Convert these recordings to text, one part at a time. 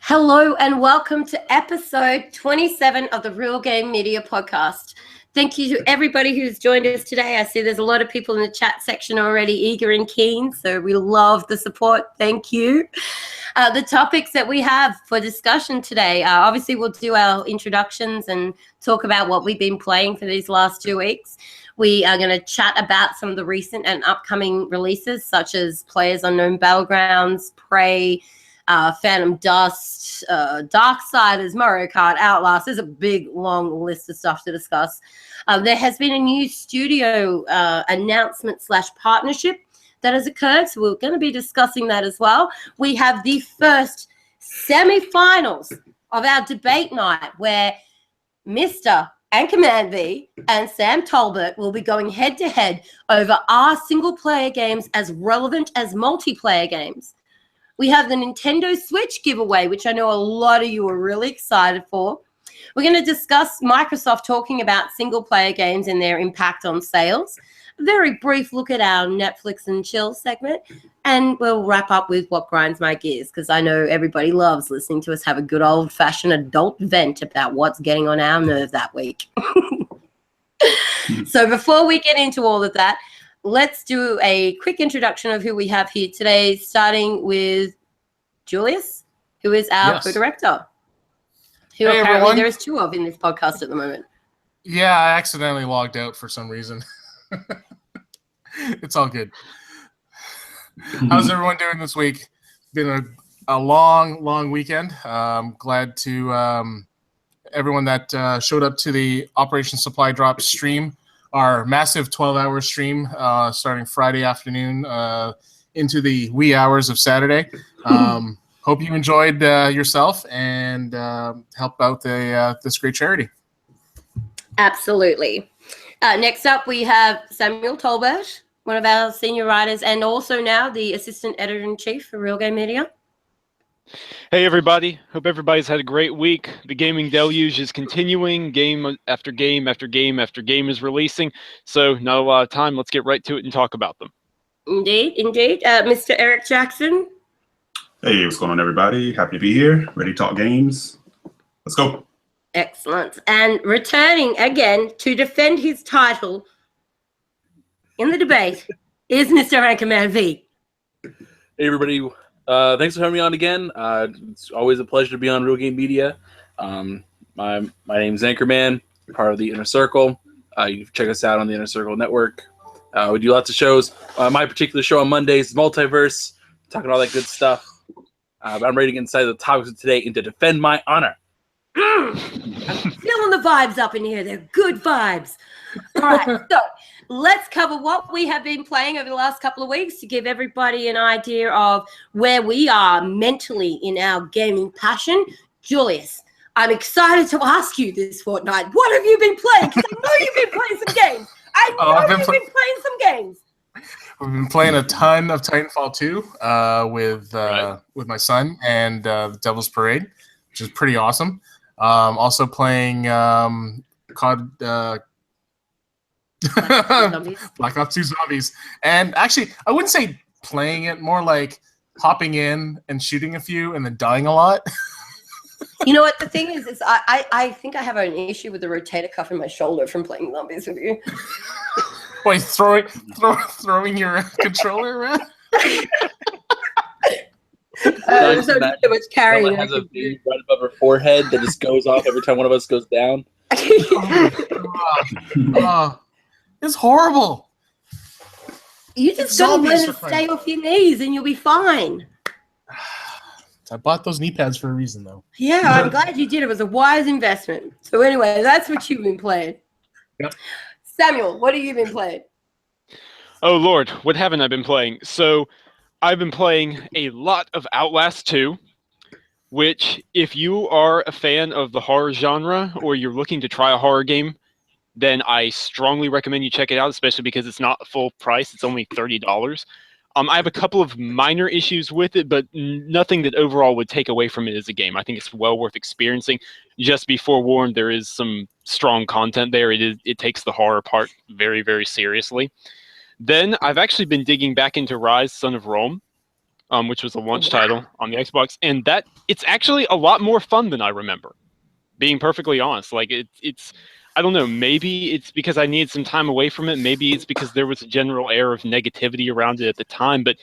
Hello and welcome to episode 27 of the Real Game Media Podcast. Thank you to everybody who's joined us today. I see there's a lot of people in the chat section already eager and keen, so we love the support. Thank you. The topics that we have for discussion today, obviously we'll do our introductions and talk about what we've been playing for these last 2 weeks. We are going to chat about some of the recent and upcoming releases, such as PlayerUnknown's Battlegrounds, Prey, Phantom Dust, Darksiders, Mario Kart, Outlast. There's a big, long list of stuff to discuss. There has been a new studio announcement / partnership that has occurred, so we're going to be discussing that as well. We have the first semi-finals of our debate night where Mr. and Command V and Sam Tolbert will be going head-to-head over our single-player games as relevant as multiplayer games. We have the Nintendo Switch giveaway, which I know a lot of you are really excited for. We're going to discuss Microsoft talking about single-player games and their impact on sales. A very brief look at our Netflix and chill segment. And we'll wrap up with what grinds my gears, because I know everybody loves listening to us have a good old-fashioned adult vent about what's getting on our nerve that week. So before we get into all of that, let's do a quick introduction of who we have here today, starting with Julius, who is our co-director, who apparently there is two of in this podcast at the moment. Yeah, I accidentally logged out for some reason. It's all good. How's everyone doing this week? Been a long weekend. Glad to everyone that showed up to the Operation Supply Drop stream. Our massive 12-hour stream starting Friday afternoon into the wee hours of Saturday. Hope you enjoyed yourself and help out this great charity. Absolutely. Next up, we have Samuel Tolbert, one of our senior writers and also now the assistant editor-in-chief for Real Game Media. Hey everybody, hope everybody's had a great week. The gaming deluge is continuing, game after game after game after game is releasing, so not a lot of time. Let's get right to it and talk about them. Indeed. Mr. Eric Jackson. Hey, what's going on everybody? Happy to be here, ready to talk games. Let's go. Excellent. And returning again to defend his title in the debate is Mr. Anchorman V. Hey everybody. Thanks for having me on again. It's always a pleasure to be on Real Game Media. My name's Anchorman, part of the Inner Circle. You can check us out on the Inner Circle Network. We do lots of shows. My particular show on Mondays is Multiverse, talking all that good stuff. But I'm ready to get inside the topics of today and to defend my honor. I'm feeling the vibes up in here. They're good vibes. All right, so let's cover what we have been playing over the last couple of weeks to give everybody an idea of where we are mentally in our gaming passion. Julius, I'm excited to ask you this fortnight. What have you been playing? Because I know you've been playing some games. You've been playing some games. We've been playing a ton of Titanfall 2 with my son and the Devil's Parade, which is pretty awesome. Also playing COD Black Ops 2 Zombies. And actually, I wouldn't say playing it, more like hopping in and shooting a few and then dying a lot. You know what the thing is I think I have an issue with the rotator cuff in my shoulder from playing Zombies with you. Wait, throwing your controller around? So much carrying. Has a bead right above her forehead that just goes off every time one of us goes down. It's horrible. You just gotta learn to stay off your knees and you'll be fine. I bought those knee pads for a reason, though. Yeah, I'm glad you did. It was a wise investment. So anyway, that's what you've been playing. Yep. Samuel, what have you been playing? Oh Lord, what haven't I been playing? So I've been playing a lot of Outlast 2, which if you are a fan of the horror genre or you're looking to try a horror game, then I strongly recommend you check it out, especially because it's not full price. It's only $30. I have a couple of minor issues with it, but nothing that overall would take away from it as a game. I think it's well worth experiencing. Just be forewarned, there is some strong content there. It takes the horror part very, very seriously. Then I've actually been digging back into Rise, Son of Rome, which was a launch title on the Xbox, and that it's actually a lot more fun than I remember. Being perfectly honest, like it's I don't know, maybe it's because I needed some time away from it. Maybe it's because there was a general air of negativity around it at the time, but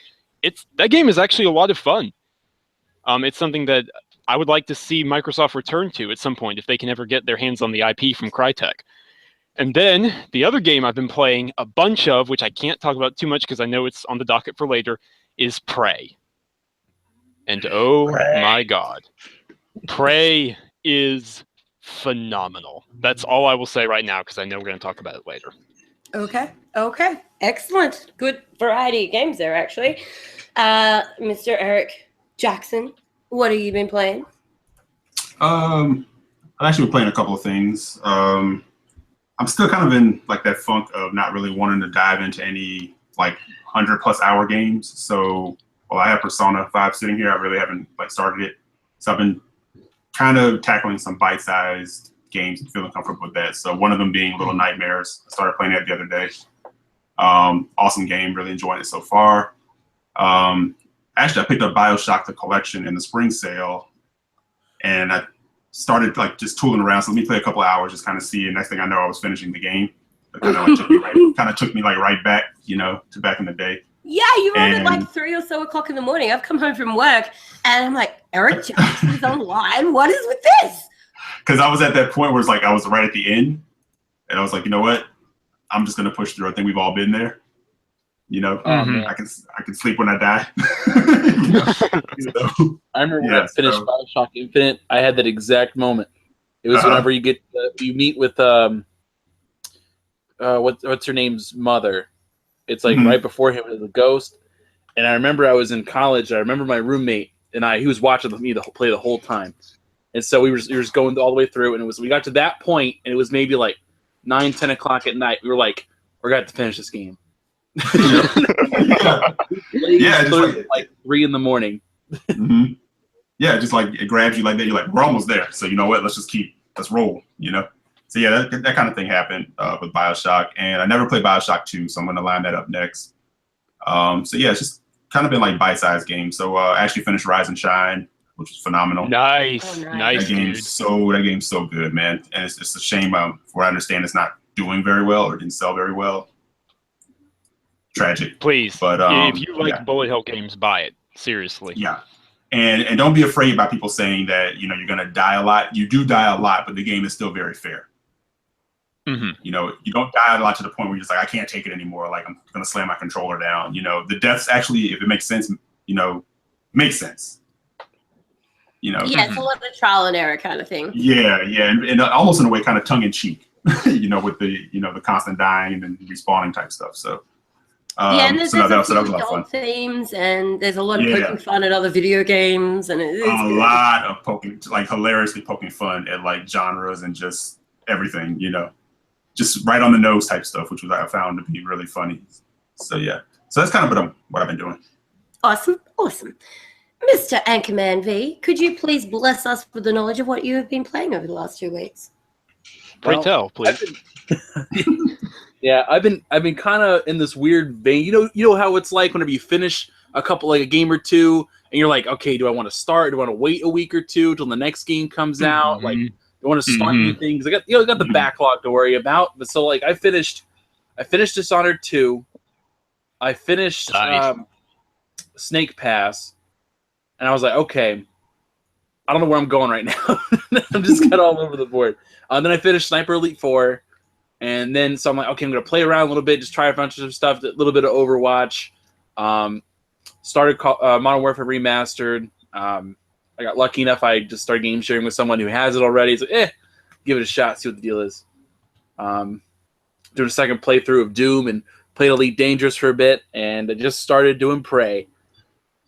that game is actually a lot of fun. It's something that I would like to see Microsoft return to at some point if they can ever get their hands on the IP from Crytek. And then the other game I've been playing a bunch of, which I can't talk about too much because I know it's on the docket for later, is Prey. And oh my god, Prey is phenomenal. That's all I will say right now because I know we're going to talk about it later. Okay. Excellent. Good variety of games there, actually. Mr. Eric Jackson, what have you been playing? I've actually been playing a couple of things. I'm still kind of in like that funk of not really wanting to dive into any like 100+ hour games. So while I have Persona 5 sitting here, I really haven't like started it. So I've been kind of tackling some bite-sized games and feeling comfortable with that. So one of them being Little Nightmares. I started playing that the other day. Awesome game, really enjoying it so far. Actually, I picked up BioShock the Collection in the spring sale, and I started like just tooling around. So let me play a couple of hours, just kind of see. And next thing I know, I was finishing the game. It kind of took me right back, to back in the day. Yeah, you were on at like 3 or so o'clock in the morning. I've come home from work and I'm like, Eric Jackson's online. What is with this? Because I was at that point where it's like I was right at the end, and I was like, you know what? I'm just gonna push through. I think we've all been there. I can sleep when I die. I remember when I finished BioShock Infinite, I had that exact moment. It was whenever you meet with what's her name's mother. It's like right before him as a ghost. And I remember I was in college. I remember my roommate and he was watching me play the whole time. And so we were just going all the way through, and we got to that point, and it was maybe like 9-10 o'clock at night. We were like, we're gonna have to finish this game. Like 3 a.m. Yeah, just like it grabs you like that. You're like, we're almost there. So you know what? Let's roll. So yeah, that kind of thing happened with BioShock, and I never played BioShock 2, so I'm gonna line that up next. So yeah, it's just kind of been like bite-sized games. So I actually finished Rise and Shine, which was phenomenal. Nice. That game's so good, man. And it's a shame. From what I understand, it's not doing very well or didn't sell very well. Tragic. Please, but if you like bullet hell games, buy it. Seriously. Yeah. And don't be afraid by people saying that, you're going to die a lot. You do die a lot, but the game is still very fair. Mm-hmm. You don't die a lot to the point where you're just like, I can't take it anymore. Like, I'm going to slam my controller down. The deaths actually, if it makes sense, makes sense. Yeah, it's a lot of trial and error kind of thing. Yeah. And almost in a way kind of tongue in cheek, with the constant dying and then respawning type stuff. So, and there's adult themes, and there's a lot of poking fun at other video games, and it's a lot of poking, like hilariously poking fun at like genres and just everything, just right on the nose type stuff, which I found to be really funny. So yeah, so that's kind of what I've been doing. Awesome. Mr. Anchorman V, could you please bless us with the knowledge of what you have been playing over the last 2 weeks? Pray tell, please. Yeah, I've been kind of in this weird vein. You know how it's like whenever you finish a game or two, and you're like, okay, do I want to start? Do I want to wait a week or two till the next game comes out? Like, do I want to start new things? I got the backlog to worry about. But so like, I finished Dishonored 2. I finished Snake Pass, and I was like, okay, I don't know where I'm going right now. I'm just kind of all over the board. Then I finished Sniper Elite 4. And then, so I'm like, okay, I'm going to play around a little bit, just try a bunch of stuff, a little bit of Overwatch. Started Modern Warfare Remastered. I got lucky enough, I just started game sharing with someone who has it already. So, give it a shot, see what the deal is. Doing a second playthrough of Doom and played Elite Dangerous for a bit. And I just started doing Prey.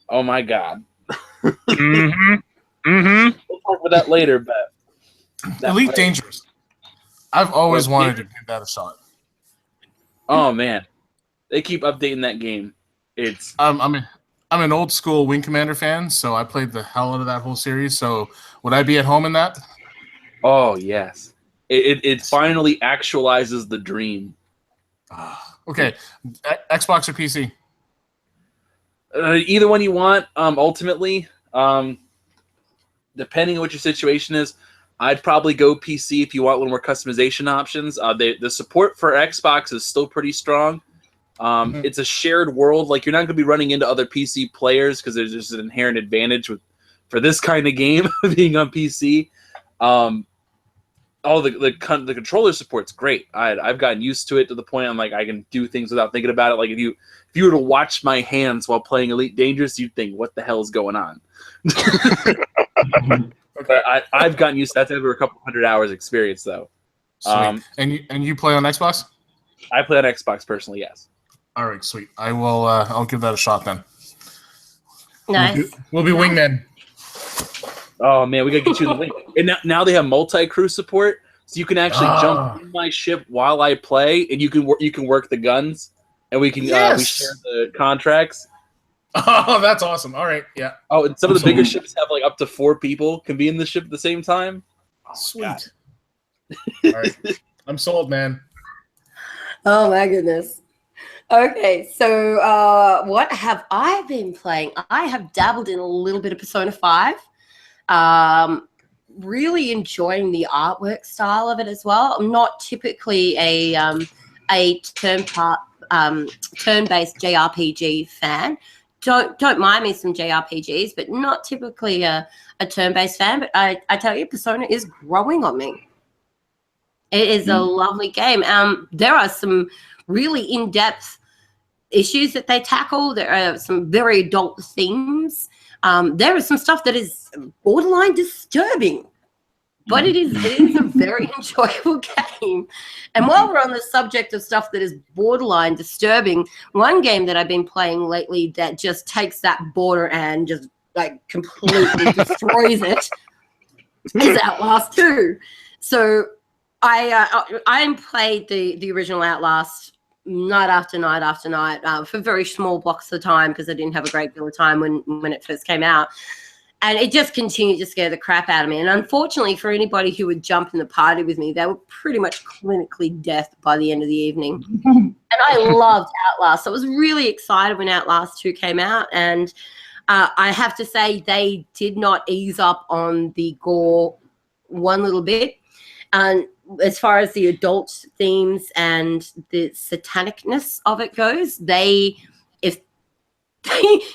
Oh, my God. We'll talk about that later, but... Elite Dangerous. I've always wanted to give that a shot. Oh man, they keep updating that game. It's I'm an old school Wing Commander fan, so I played the hell out of that whole series. So would I be at home in that? Oh yes, it finally actualizes the dream. Okay, Xbox or PC? Either one you want. Ultimately, depending on what your situation is, I'd probably go PC if you want a little more customization options. The support for Xbox is still pretty strong. It's a shared world. Like, you're not going to be running into other PC players because there's just an inherent advantage for this kind of game being on PC. The controller support's great. I've gotten used to it to the point I'm like, I can do things without thinking about it. Like, if you were to watch my hands while playing Elite Dangerous, you'd think, what the hell is going on? But I've gotten used to that over a couple hundred hours experience, though. And you play on Xbox? I play on Xbox personally, yes. All right, sweet. I will. I'll give that a shot then. Nice. We'll be wingmen. Oh man, we gotta get you the link. And now they have multi-crew support, so you can actually jump in my ship while I play, and you can work the guns, and we can we share the contracts. Oh, that's awesome! All right, yeah. Oh, and some of the bigger ships have like up to 4 people can be in the ship at the same time. Sweet. All right, I'm sold, man. Oh my goodness. Okay, so what have I been playing? I have dabbled in a little bit of Persona 5. Really enjoying the artwork style of it as well. I'm not typically a turn-based JRPG fan. Don't mind me some JRPGs, but not typically a turn-based fan. But I tell you, Persona is growing on me. It is a lovely game. There are some really in-depth issues that they tackle. There are some very adult themes. There is some stuff that is borderline disturbing, but it is a very enjoyable game. And while we're on the subject of stuff that is borderline disturbing, one game that I've been playing lately that just takes that border and just like completely destroys it is Outlast 2. So I played the original Outlast night after night after night for very small blocks of time because I didn't have a great deal of time when it first came out. And it just continued to scare the crap out of me. And unfortunately, for anybody who would jump in the party with me, they were pretty much clinically death by the end of the evening. And I loved Outlast. I was really excited when Outlast 2 came out. And I have to say, they did not ease up on the gore one little bit. And as far as the adult themes and the satanicness of it goes,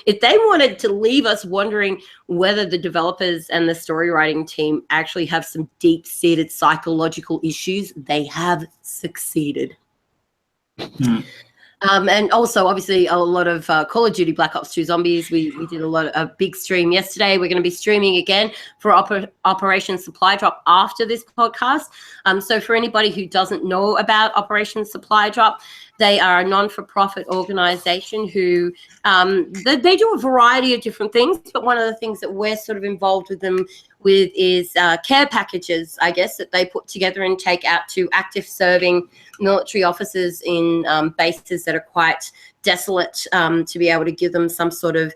if they wanted to leave us wondering whether the developers and the story writing team actually have some deep-seated psychological issues, they have succeeded. And also, obviously, a lot of Call of Duty Black Ops 2 Zombies. We did a big stream yesterday. We're going to be streaming again for Operation Supply Drop after this podcast. So for anybody who doesn't know about Operation Supply Drop, they are a non-for-profit organization who they do a variety of different things. But one of the things that we're sort of involved with them with is care packages, I guess, that they put together and take out to active serving military officers in bases that are quite desolate, to be able to give them some sort of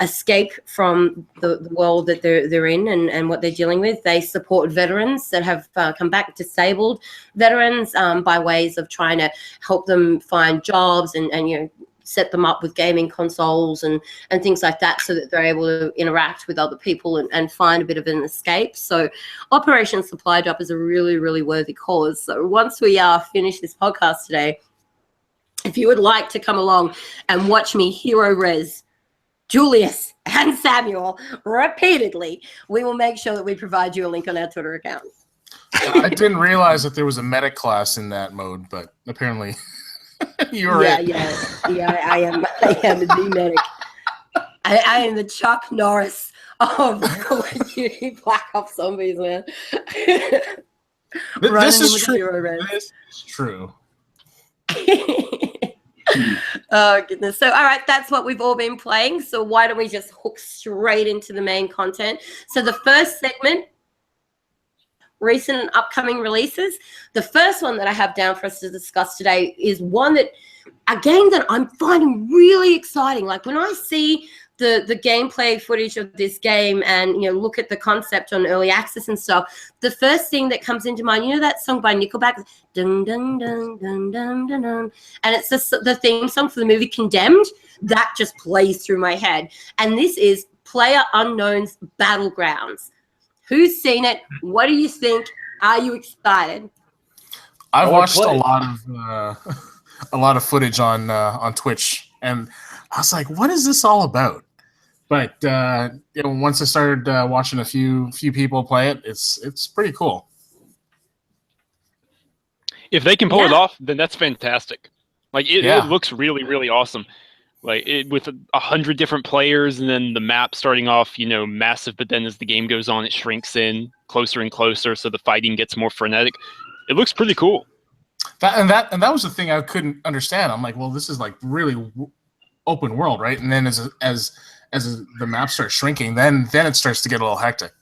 escape from the world that they're in and what they're dealing with. They support veterans that have come back, disabled veterans, by ways of trying to help them find jobs and set them up with gaming consoles and things like that so that they're able to interact with other people and find a bit of an escape. So Operation Supply Drop is a really, really worthy cause. So once we finish this podcast today, if you would like to come along and watch me hero res Julius and Samuel repeatedly, we will make sure that we provide you a link on our Twitter account. I didn't realize that there was a medic class in that mode, but apparently you're I am the medic. I am the Chuck Norris of Call of Duty Black Ops Zombies, man. This is true. This is true. Oh, goodness. So, all right, that's what we've all been playing. So why don't we just hook straight into the main content? So the first segment, recent and upcoming releases. The first one that I have down for us to discuss today is one that, a game that I'm finding really exciting. Like when I see the gameplay footage of this game and, you know, look at the concept on early access and stuff, the first thing that comes into mind, you know that song by Nickelback, dun, dun, dun, dun, dun, dun, dun, and it's the theme song for the movie Condemned. That just plays through my head. And this is PlayerUnknown's Battlegrounds. Who's seen it? What do you think? Are you excited? I've watched a lot of footage on Twitch, and I was like, "What is this all about?" But you know, once I started watching a few people play it, it's pretty cool. If they can pull it off, then that's fantastic. Like it looks really, really awesome. Like with 100 different players, and then the map starting off, you know, massive, but then as the game goes on, it shrinks in closer and closer, so the fighting gets more frenetic. It looks pretty cool. That was the thing I couldn't understand. I'm like, well, this is like really open world, right? And then as the map starts shrinking, then it starts to get a little hectic.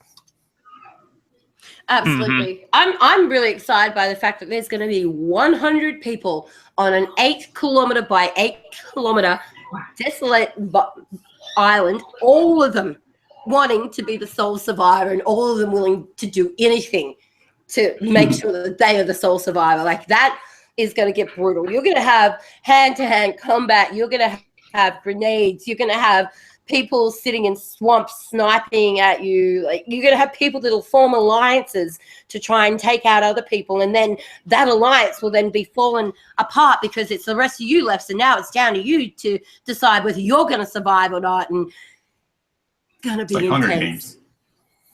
Absolutely. I'm really excited by the fact that there's going to be 100 people on an 8 kilometer by 8 kilometer desolate island, all of them wanting to be the sole survivor and all of them willing to do anything to make sure that they are the sole survivor. Like, that is going to get brutal. You're going to have hand-to-hand combat. You're going to have grenades. You're going to have people sitting in swamps sniping at you. Like, you're going to have people that'll form alliances to try and take out other people, and then that alliance will then be fallen apart because it's the rest of you left. So now it's down to you to decide whether you're going to survive or not. And it's going to be like intense. Hunger Games.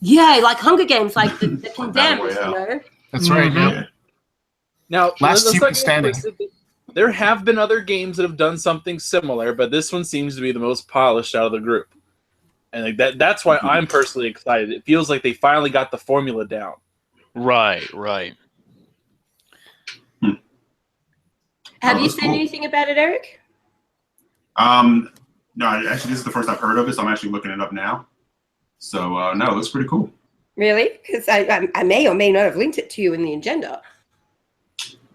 Yeah, like Hunger Games, like the Condemned, you know. That's right. Yeah. Now, Last let's human not get standing. twisted. There have been other games that have done something similar, but this one seems to be the most polished out of the group. And like that's why I'm personally excited. It feels like they finally got the formula down. Right. Have you seen anything about it, Eric? No, actually, this is the first I've heard of it, so I'm actually looking it up now. So, no, it looks pretty cool. Really? Because I may or may not have linked it to you in the agenda.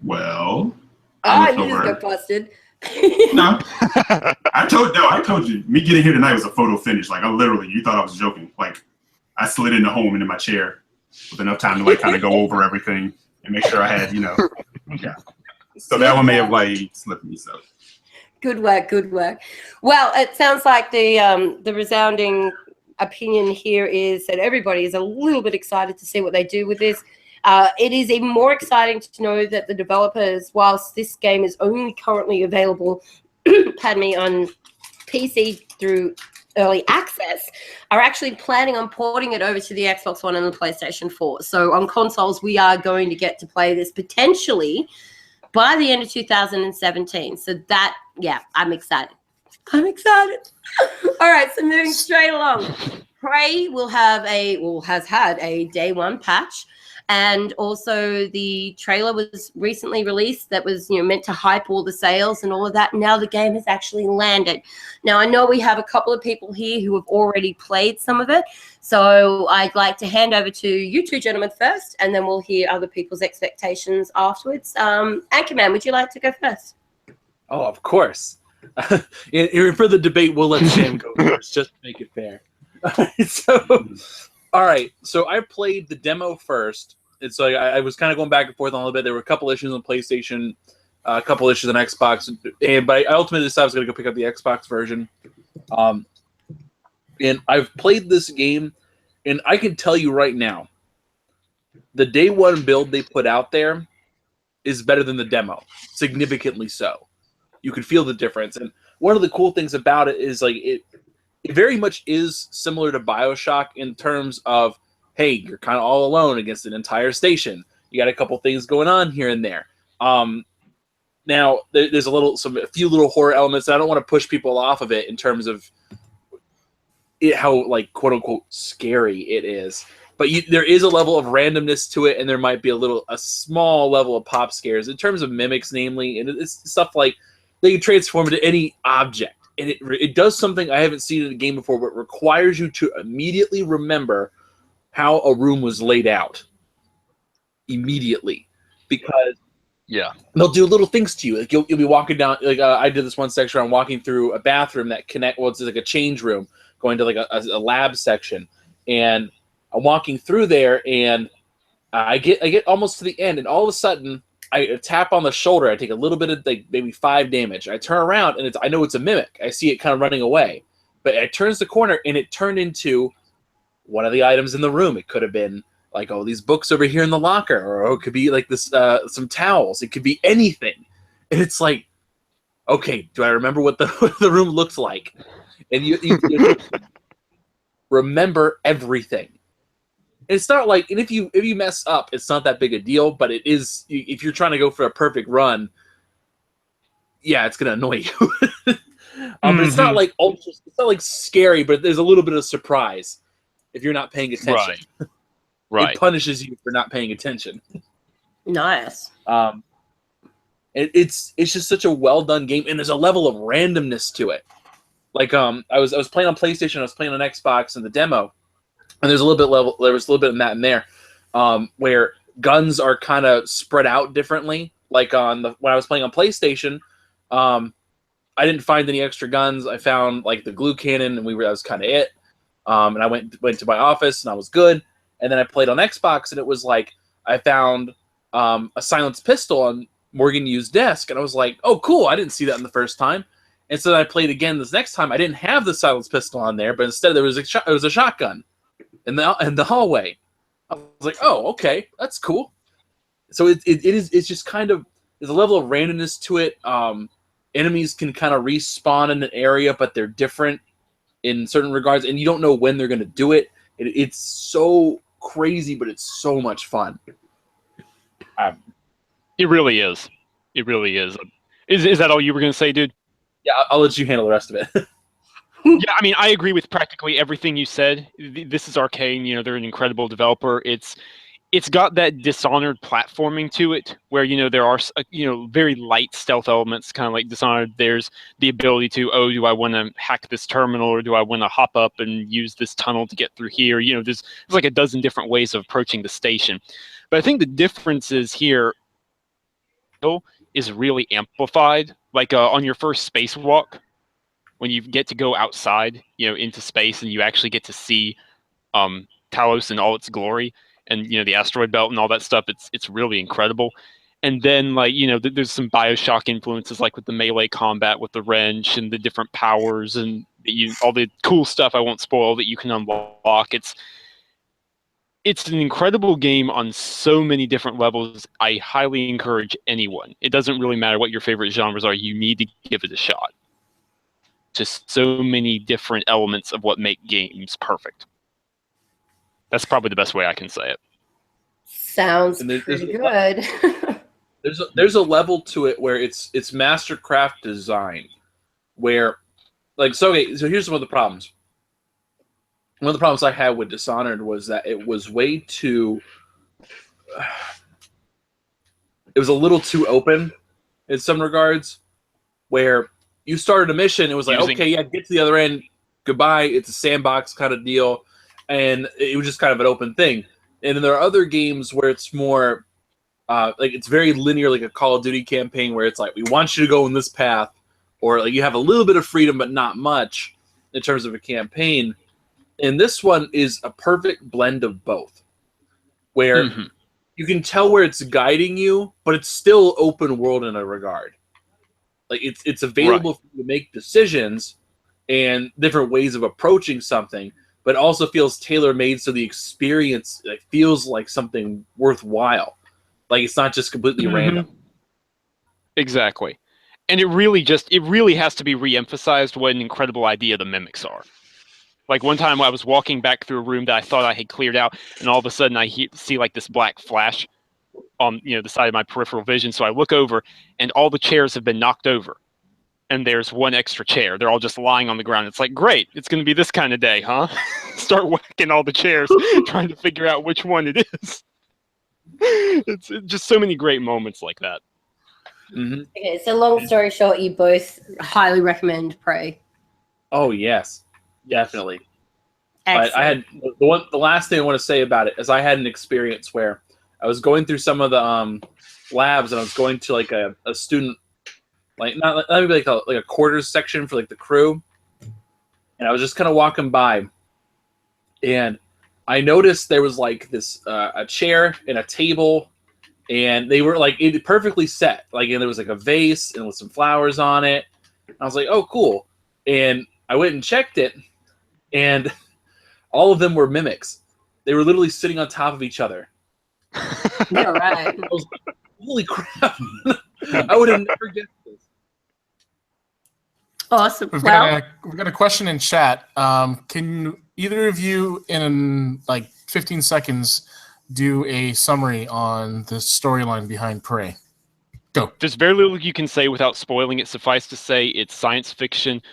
Well, you just got busted. No, I told you. Me getting here tonight was a photo finish. Like, you thought I was joking. Like, I slid into home into my chair with enough time to like kind of go over everything and make sure I had, yeah. So that one may have like slipped me. So good work. Well, it sounds like the resounding opinion here is that everybody is a little bit excited to see what they do with this. It is even more exciting to know that the developers, whilst this game is only currently available, pardon me, on PC through early access, are actually planning on porting it over to the Xbox One and the PlayStation 4. So on consoles, we are going to get to play this potentially by the end of 2017. So that, I'm excited. All right, so moving straight along. Prey has had a day one patch. And also the trailer was recently released that was, meant to hype all the sales and all of that. Now the game has actually landed. Now, I know we have a couple of people here who have already played some of it. So I'd like to hand over to you two gentlemen first, and then we'll hear other people's expectations afterwards. Anchorman, would you like to go first? Oh, of course. For the debate, we'll let Sam go first, just to make it fair. All right. So I played the demo first. It's like I was kind of going back and forth on a little bit. There were a couple issues on PlayStation, a couple issues on Xbox, but I ultimately decided I was going to go pick up the Xbox version. And I've played this game, and I can tell you right now, the day one build they put out there is better than the demo, significantly so. You can feel the difference. And one of the cool things about it is like it very much is similar to BioShock in terms of, hey, you're kind of all alone against an entire station. You got a couple things going on here and there. Now, there's a few little horror elements. I don't want to push people off of it in terms of how, like, quote unquote, scary it is. But there is a level of randomness to it, and there might be a small level of pop scares in terms of mimics, namely, and it's stuff like they can transform into any object. And it does something I haven't seen in a game before, but it requires you to immediately remember how a room was laid out. Immediately. Because Yeah. They'll do little things to you. Like you'll be walking down. Like I did this one section where I'm walking through a bathroom that it's like a change room going to like a lab section, and I'm walking through there, and I get almost to the end, and all of a sudden I tap on the shoulder. I take a little bit of like maybe 5 damage. I turn around, and I know it's a mimic. I see it kind of running away, but it turns the corner, and it turned into one of the items in the room. It could have been like, oh, these books over here in the locker, or it could be like this, some towels. It could be anything. And it's like, okay, do I remember what the room looks like? And you remember everything. And it's not like, and if you mess up, it's not that big a deal, but it is, if you're trying to go for a perfect run, yeah, it's going to annoy you. But it's not like it's not like scary, but there's a little bit of surprise if you're not paying attention. Right. It punishes you for not paying attention. Nice. It's just such a well done game, and there's a level of randomness to it. Like I was playing on PlayStation, I was playing on Xbox in the demo, and there was a little bit of that in there, where guns are kind of spread out differently. Like when I was playing on PlayStation, I didn't find any extra guns. I found like the glue cannon, and that was kind of it. And I went to my office, and I was good. And then I played on Xbox, and it was like I found a silenced pistol on Morgan Yu's desk, and I was like, "Oh, cool! I didn't see that in the first time." And so then I played again this next time. I didn't have the silenced pistol on there, but instead there was a shotgun in the hallway. I was like, "Oh, okay, that's cool." So it's just kind of, there's a level of randomness to it. Enemies can kind of respawn in an area, but they're different in certain regards, and you don't know when they're going to do it. It's so crazy, but it's so much fun. It really is. It really is. Is that all you were going to say, dude? Yeah, I'll let you handle the rest of it. Yeah, I mean, I agree with practically everything you said. This is Arcane. They're an incredible developer. It's got that Dishonored platforming to it, where there are very light stealth elements, kind of like Dishonored. There's the ability to, do I want to hack this terminal, or do I want to hop up and use this tunnel to get through here? There's like a dozen different ways of approaching the station. But I think the difference is here is really amplified. Like on your first spacewalk, when you get to go outside, into space, and you actually get to see Talos in all its glory, and the asteroid belt and all that stuff, it's really incredible. And then there's some BioShock influences, like with the melee combat with the wrench and the different powers and all the cool stuff I won't spoil that you can unlock. It's an incredible game on so many different levels. I highly encourage anyone. It doesn't really matter what your favorite genres are. You need to give it a shot. Just so many different elements of what make games perfect. That's probably the best way I can say it. Sounds pretty good. There's a level to it where it's mastercraft design, where so here's one of the problems. One of the problems I had with Dishonored was that it was way too. It was a little too open in some regards, where you started a mission, it was like, okay, yeah, get to the other end, goodbye. It's a sandbox kind of deal. And it was just kind of an open thing. And then there are other games where it's more, it's very linear, like a Call of Duty campaign, where it's like, we want you to go in this path, or like you have a little bit of freedom, but not much in terms of a campaign. And this one is a perfect blend of both, where you can tell where it's guiding you, but it's still open world in a regard. Like it's available for you to make decisions and different ways of approaching something, but also feels tailor-made so the experience feels like something worthwhile. Like it's not just completely random. Exactly. And it really has to be re-emphasized what an incredible idea the mimics are. Like one time I was walking back through a room that I thought I had cleared out, and all of a sudden I see like this black flash on the side of my peripheral vision. So I look over, and all the chairs have been knocked over. And there's one extra chair. They're all just lying on the ground. It's like, great, it's going to be this kind of day, huh? Start whacking all the chairs, trying to figure out which one it is. It's just so many great moments like that. Okay, so long story short, you both highly recommend Prey. Oh, yes. Definitely. Excellent. I had the last thing I want to say about it is I had an experience where I was going through some of the labs, and I was going to like a student, like not maybe like a quarters section for like the crew, and I was just kind of walking by, and I noticed there was like this a chair and a table, and they were like perfectly set, like, and there was like a vase and with some flowers on it. I was like, oh, cool. And I went and checked it, and all of them were mimics. They were literally sitting on top of each other. Yeah, right. I was like, holy crap. I would have never guessed this. Awesome. We've got a question in chat. Can either of you, in like 15 seconds, do a summary on the storyline behind Prey? Go. There's very little you can say without spoiling it. Suffice to say, it's science fiction,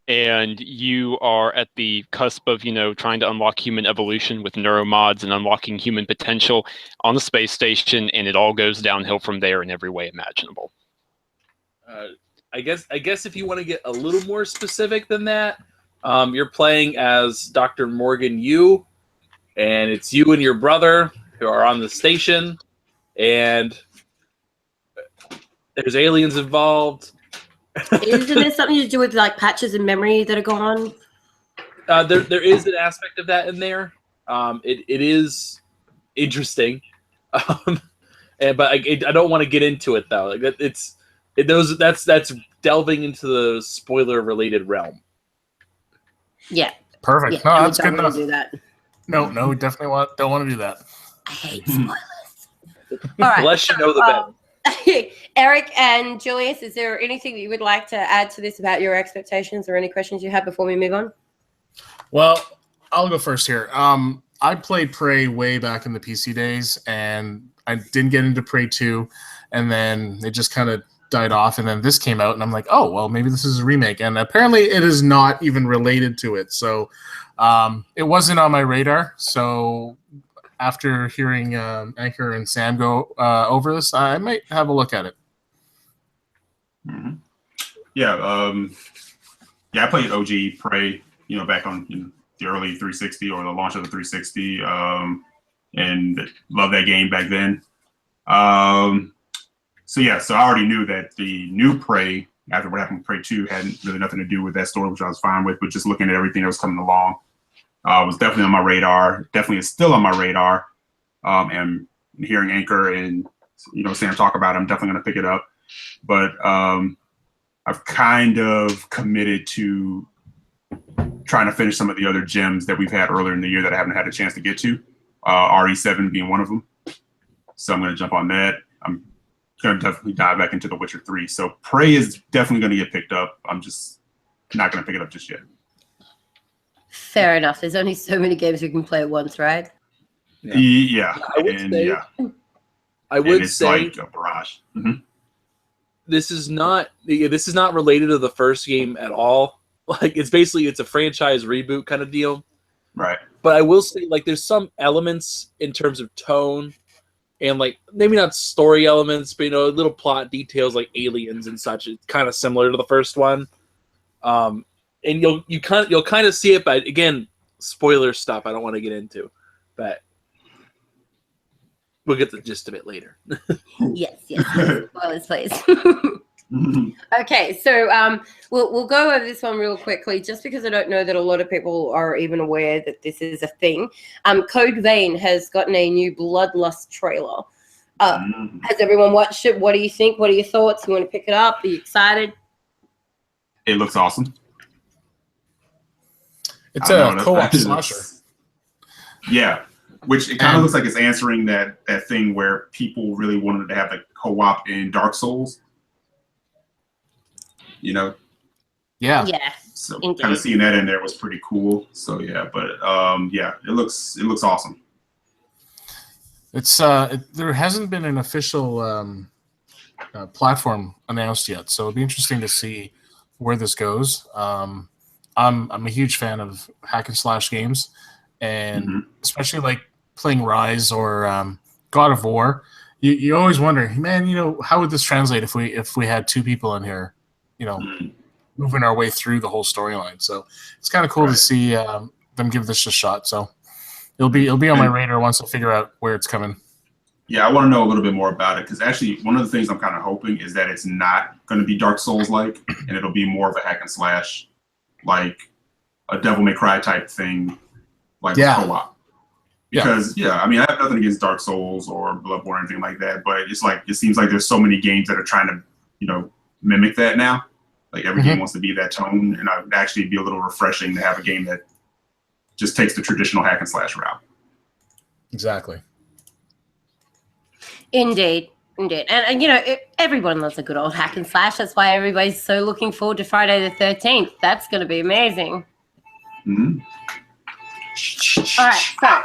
and you are at the cusp of, trying to unlock human evolution with neuromods and unlocking human potential on the space station, and it all goes downhill from there in every way imaginable. I guess if you want to get a little more specific than that, you're playing as Dr. Morgan Yu, and it's you and your brother who are on the station, and there's aliens involved. Isn't there something to do with like patches of memory that are gone? There is an aspect of that in there. It is interesting, but I don't want to get into it though. Like that's delving into the spoiler related realm. Yeah. Perfect. Yeah, No, that's good enough. Do that. No, we definitely don't want to do that. I hate spoilers. All right. Unless you know the better. Eric and Julius, is there anything that you would like to add to this about your expectations or any questions you have before we move on? Well, I'll go first here. I played Prey way back in the PC days, and I didn't get into Prey 2, and then it just kind of died off, and then this came out, and I'm like, oh, well, maybe this is a remake, and apparently it is not even related to it, so it wasn't on my radar, so after hearing Anchor and Sam go over this, I might have a look at it. Mm-hmm. Yeah, I played OG Prey, back on the early 360 or the launch of the 360, and loved that game back then. So I already knew that the new Prey, after what happened with Prey 2, had really nothing to do with that story, which I was fine with, but just looking at everything that was coming along, was definitely on my radar, definitely is still on my radar, and hearing Anchor and, Sam talk about it, I'm definitely going to pick it up, but I've kind of committed to trying to finish some of the other gems that we've had earlier in the year that I haven't had a chance to get to, RE7 being one of them, so I'm going to jump on that. I'm going to definitely dive back into The Witcher 3, so Prey is definitely going to get picked up. I'm just not going to pick it up just yet. Fair enough. There's only so many games we can play at once, right? Yeah. I would say like a barrage. Mm-hmm. This is not related to the first game at all. Like it's a franchise reboot kind of deal. Right. But I will say, like, there's some elements in terms of tone and, like, maybe not story elements, but little plot details like aliens and such. It's kind of similar to the first one. And you'll kind of see it, but again, spoiler stuff I don't want to get into, but we'll get the gist of it later. Yes. Spoilers, please. Okay, so we'll go over this one real quickly, just because I don't know that a lot of people are even aware that this is a thing. Code Vein has gotten a new Bloodlust trailer. Has everyone watched it? What do you think? What are your thoughts? You want to pick it up? Are you excited? It looks awesome. It's a co-op slasher. Yeah, which it kind of looks like it's answering that thing where people really wanted to have a co-op in Dark Souls. Yeah. So kind of seeing that in there was pretty cool. So yeah, but it looks awesome. It's there hasn't been an official platform announced yet, so it'll be interesting to see where this goes. I'm a huge fan of hack and slash games, and especially like playing Rise or God of War. You always wonder, man, how would this translate if we had two people in here, moving our way through the whole storyline. So it's kind of cool to see them give this a shot. So it'll be on my radar once I figure out where it's coming. Yeah, I want to know a little bit more about it because actually one of the things I'm kind of hoping is that it's not going to be Dark Souls-like and it'll be more of a hack and slash, like a Devil May Cry type thing, like co-op. Because I mean, I have nothing against Dark Souls or Bloodborne or anything like that, but it's like it seems like there's so many games that are trying to, mimic that now. Like every game wants to be that tone, and it would actually be a little refreshing to have a game that just takes the traditional hack and slash route. Exactly. Indeed. And everyone loves a good old hack and slash. That's why everybody's so looking forward to Friday the 13th. That's going to be amazing. Mm-hmm. All right,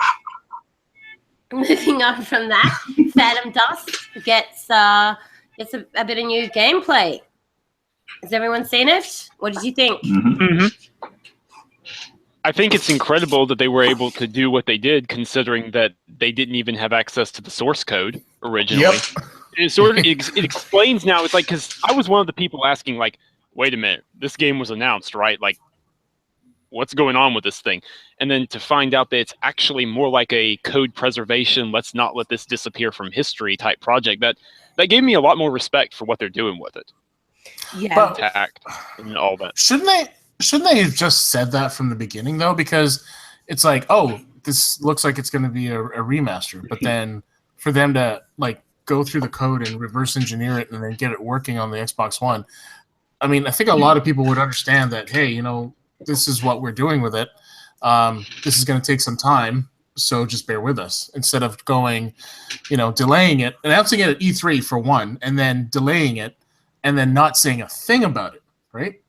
so moving on from that, Phantom Dust gets a bit of new gameplay. Has everyone seen it? What did you think? Mm-hmm. I think it's incredible that they were able to do what they did, considering that they didn't even have access to the source code originally. Yep. And it sort of it explains now. It's like, because I was one of the people asking, like, wait a minute, this game was announced, right? Like, what's going on with this thing? And then to find out that it's actually more like a code preservation, let's not let this disappear from history type project, that gave me a lot more respect for what they're doing with it. Yeah. But Tact and all that. Shouldn't they have just said that from the beginning, though? Because it's like, oh, this looks like it's going to be a remaster. But then for them to, like, go through the code and reverse engineer it and then get it working on the Xbox One, I mean, I think a lot of people would understand that, hey, this is what we're doing with it. This is going to take some time, so just bear with us. Instead of going, delaying it, announcing it at E3 for one, and then delaying it, and then not saying a thing about it, right?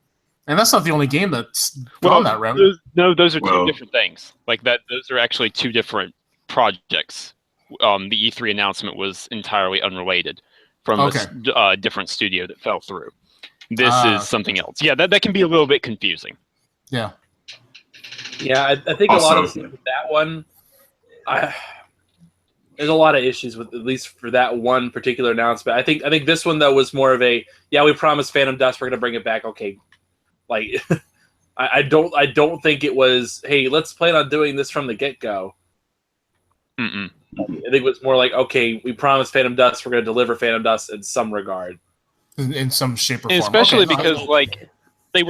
And that's not the only game that's gone that route. Those are two different things. Like that, those are actually two different projects. The E3 announcement was entirely unrelated from a different studio that fell through. This is something else. Yeah, that can be a little bit confusing. Yeah. Yeah, I think also, a lot of that one, there's a lot of issues with, at least for that one particular announcement. I think this one though was more of a, we promised Phantom Dust, we're gonna bring it back. Okay, like I don't think it was, hey, let's plan on doing this from the get go. I think it was more like, okay, we promised Phantom Dust, we're gonna deliver Phantom Dust in some regard, in some shape or form, especially because like they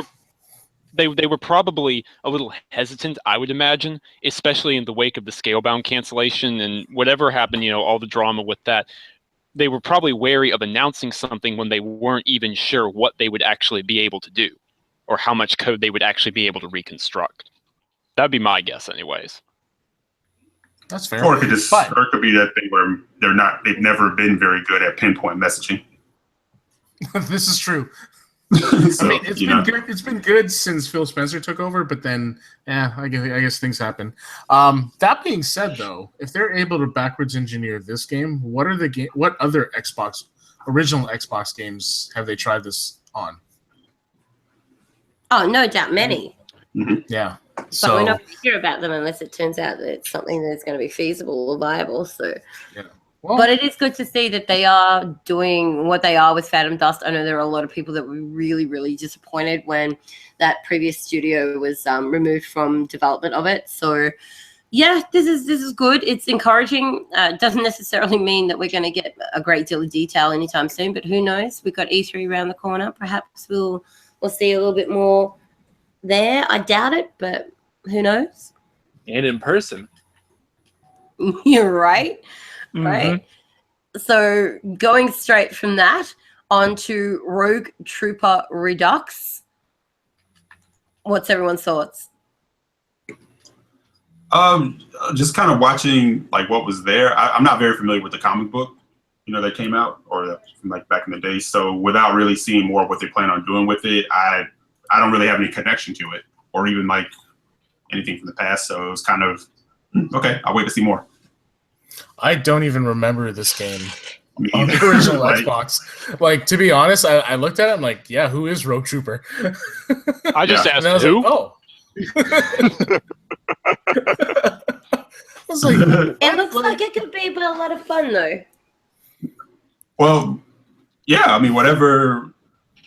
were probably a little hesitant, I would imagine, especially in the wake of the Scalebound cancellation and whatever happened, all the drama with that. They were probably wary of announcing something when they weren't even sure what they would actually be able to do or how much code they would actually be able to reconstruct. That'd be my guess anyways. That's fair. Or it could be that thing where they've never been very good at pinpoint messaging. This is true. So, I mean, it's been good. It's been good since Phil Spencer took over, but then, I guess things happen. That being said, though, if they're able to backwards engineer this game, what other original Xbox games have they tried this on? Oh, no doubt, many. Mm-hmm. Yeah. But we're not going to hear about them unless it turns out that it's something that's going to be feasible or viable. So. Yeah. Well, but it is good to see that they are doing what they are with Phantom Dust. I know there are a lot of people that were really, really disappointed when that previous studio was removed from development of it. So, yeah, this is good. It's encouraging. It doesn't necessarily mean that we're going to get a great deal of detail anytime soon, but who knows? We've got E3 around the corner. Perhaps we'll see a little bit more there. I doubt it, but who knows? And in person. You're right. Mm-hmm. Right. So going straight from that onto Rogue Trooper Redux. What's everyone's thoughts? Just kind of watching like what was there. I'm not very familiar with the comic book, that came out or from like back in the day. So without really seeing more of what they plan on doing with it, I don't really have any connection to it or even like anything from the past. So it was kind of okay. I'll wait to see more. I don't even remember this game on the original Xbox. Like, to be honest, I looked at it, I'm like, yeah, who is Rogue Trooper? I just asked who? Like, oh. I was like, it looks like it could be a lot of fun, though. Well, yeah, I mean, whatever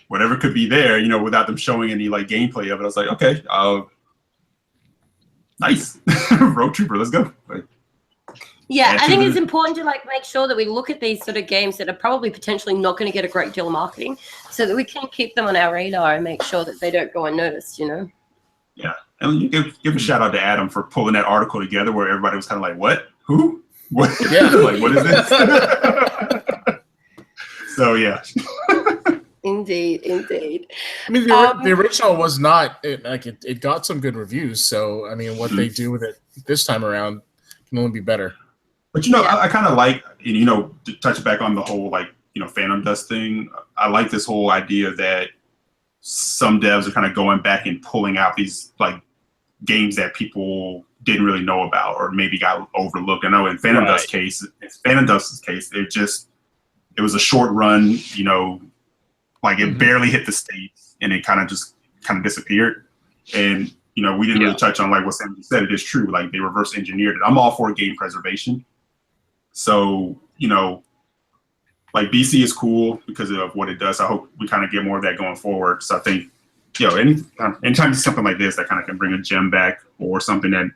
could be there, without them showing any like gameplay of it. I was like, okay, nice. Rogue Trooper, let's go. Like, Yeah, I think it's important to make sure that we look at these sort of games that are probably potentially not going to get a great deal of marketing, so that we can keep them on our radar and make sure that they don't go unnoticed. Yeah, and you give a shout out to Adam for pulling that article together where everybody was kind of like, "What? Who? What? Yeah, like what is this?" So yeah. Indeed. I mean, the original was not it got some good reviews. So I mean, what they do with it this time around can only be better. But I kind of like, to touch back on the whole Phantom Dust thing. I like this whole idea that some devs are kind of going back and pulling out these games that people didn't really know about or maybe got overlooked. I know in Phantom Dust's case, it was a short run. It barely hit the States and it kind of disappeared. And we didn't really touch on what Sam said. It is true. They reverse engineered it. I'm all for game preservation. So, BC is cool because of what it does. I hope we kind of get more of that going forward. So I think, anytime something like this that kind of can bring a gem back or something that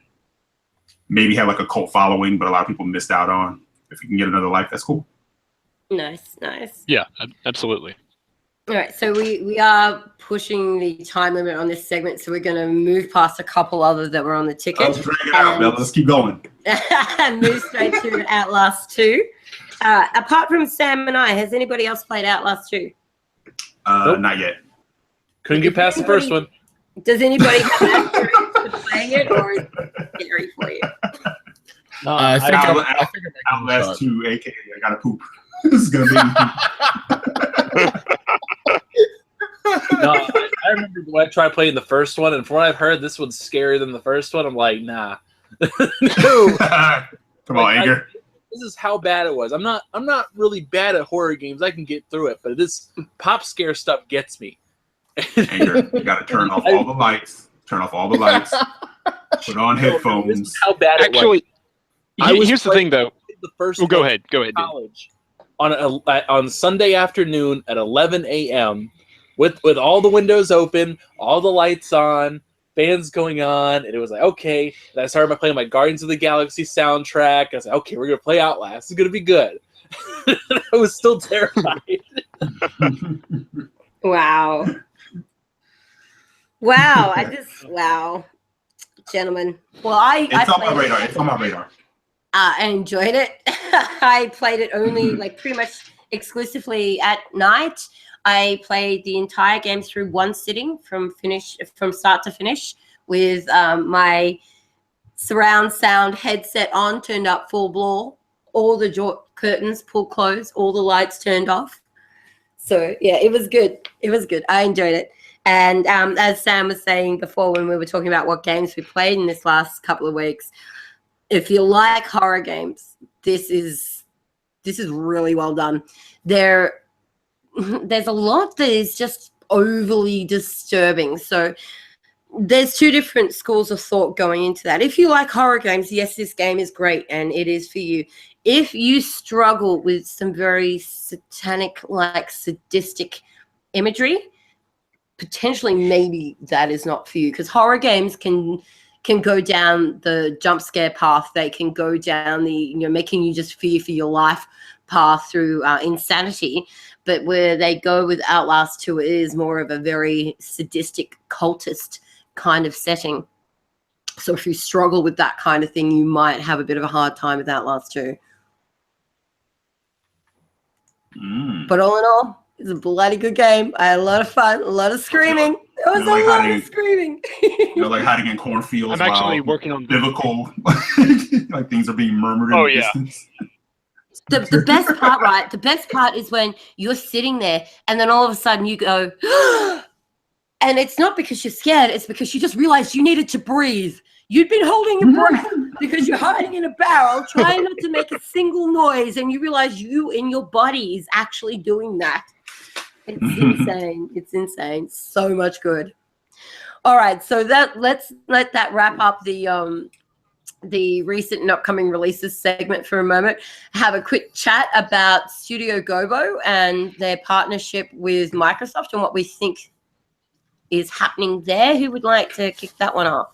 maybe had a cult following, but a lot of people missed out on, if you can get another life, that's cool. Nice. Yeah, absolutely. All right, so we are pushing the time limit on this segment, so we're going to move past a couple others that were on the ticket. Let's drag it out, Bella. Let's keep going. And move straight to Outlast 2. Apart from Sam and I, has anybody else played Outlast 2? Nope. Not yet. Couldn't get past the first one. Does anybody have aspirations to playing it, or is it scary for you? No, I think Outlast 2, aka I gotta poop. This is gonna be. No, I remember when I tried playing the first one, and from what I've heard, this one's scarier than the first one. I'm like, nah. No. Come on, Anger. This is how bad it was. I'm not really bad at horror games. I can get through it, but this pop scare stuff gets me. Anger, you gotta turn off all the lights. Turn off all the lights. Put on headphones. This is how bad it was. Here's the thing, though. The first go ahead. Go ahead. College on Sunday afternoon at 11 a.m. with all the windows open, all the lights on, fans going on, and it was like, okay. And I started playing my Guardians of the Galaxy soundtrack. I was like, okay, we're gonna play Outlast. It's gonna be good. I was still terrified. Wow. Gentlemen. Well, It's on my radar. It's on my radar. I enjoyed it. I played it only pretty much exclusively at night. I played the entire game through one sitting from start to finish with my surround sound headset on, turned up full blare, all the curtains pulled closed, all the lights turned off. So yeah, it was good. I enjoyed it. And as Sam was saying before when we were talking about what games we played in this last couple of weeks, if you like horror games, this is really well done. There's a lot that is just overly disturbing. So there's two different schools of thought going into that. If you like horror games, yes, this game is great and it is for you. If you struggle with some very satanic, sadistic imagery, potentially maybe that is not for you, because horror games can go down the jump scare path. They can go down the making you just fear for your life path through insanity. But where they go with Outlast 2 is more of a very sadistic cultist kind of setting. So if you struggle with that kind of thing, you might have a bit of a hard time with Outlast 2. But all in all, it's a bloody good game. I had a lot of fun, a lot of screaming. There was a lot of screaming. Hiding in cornfields. I'm actually working on biblical, things are being murmured in the distance. The best part, right? The best part is when you're sitting there and then all of a sudden you go, and it's not because you're scared. It's because you just realized you needed to breathe. You'd been holding your breath because you're hiding in a barrel, trying not to make a single noise, and you realize you in your body is actually doing that. It's insane. It's insane. So much good. All right, so let's let that wrap up the recent and upcoming releases segment for a moment. Have a quick chat about Studio Gobo and their partnership with Microsoft and what we think is happening there. Who would like to kick that one off?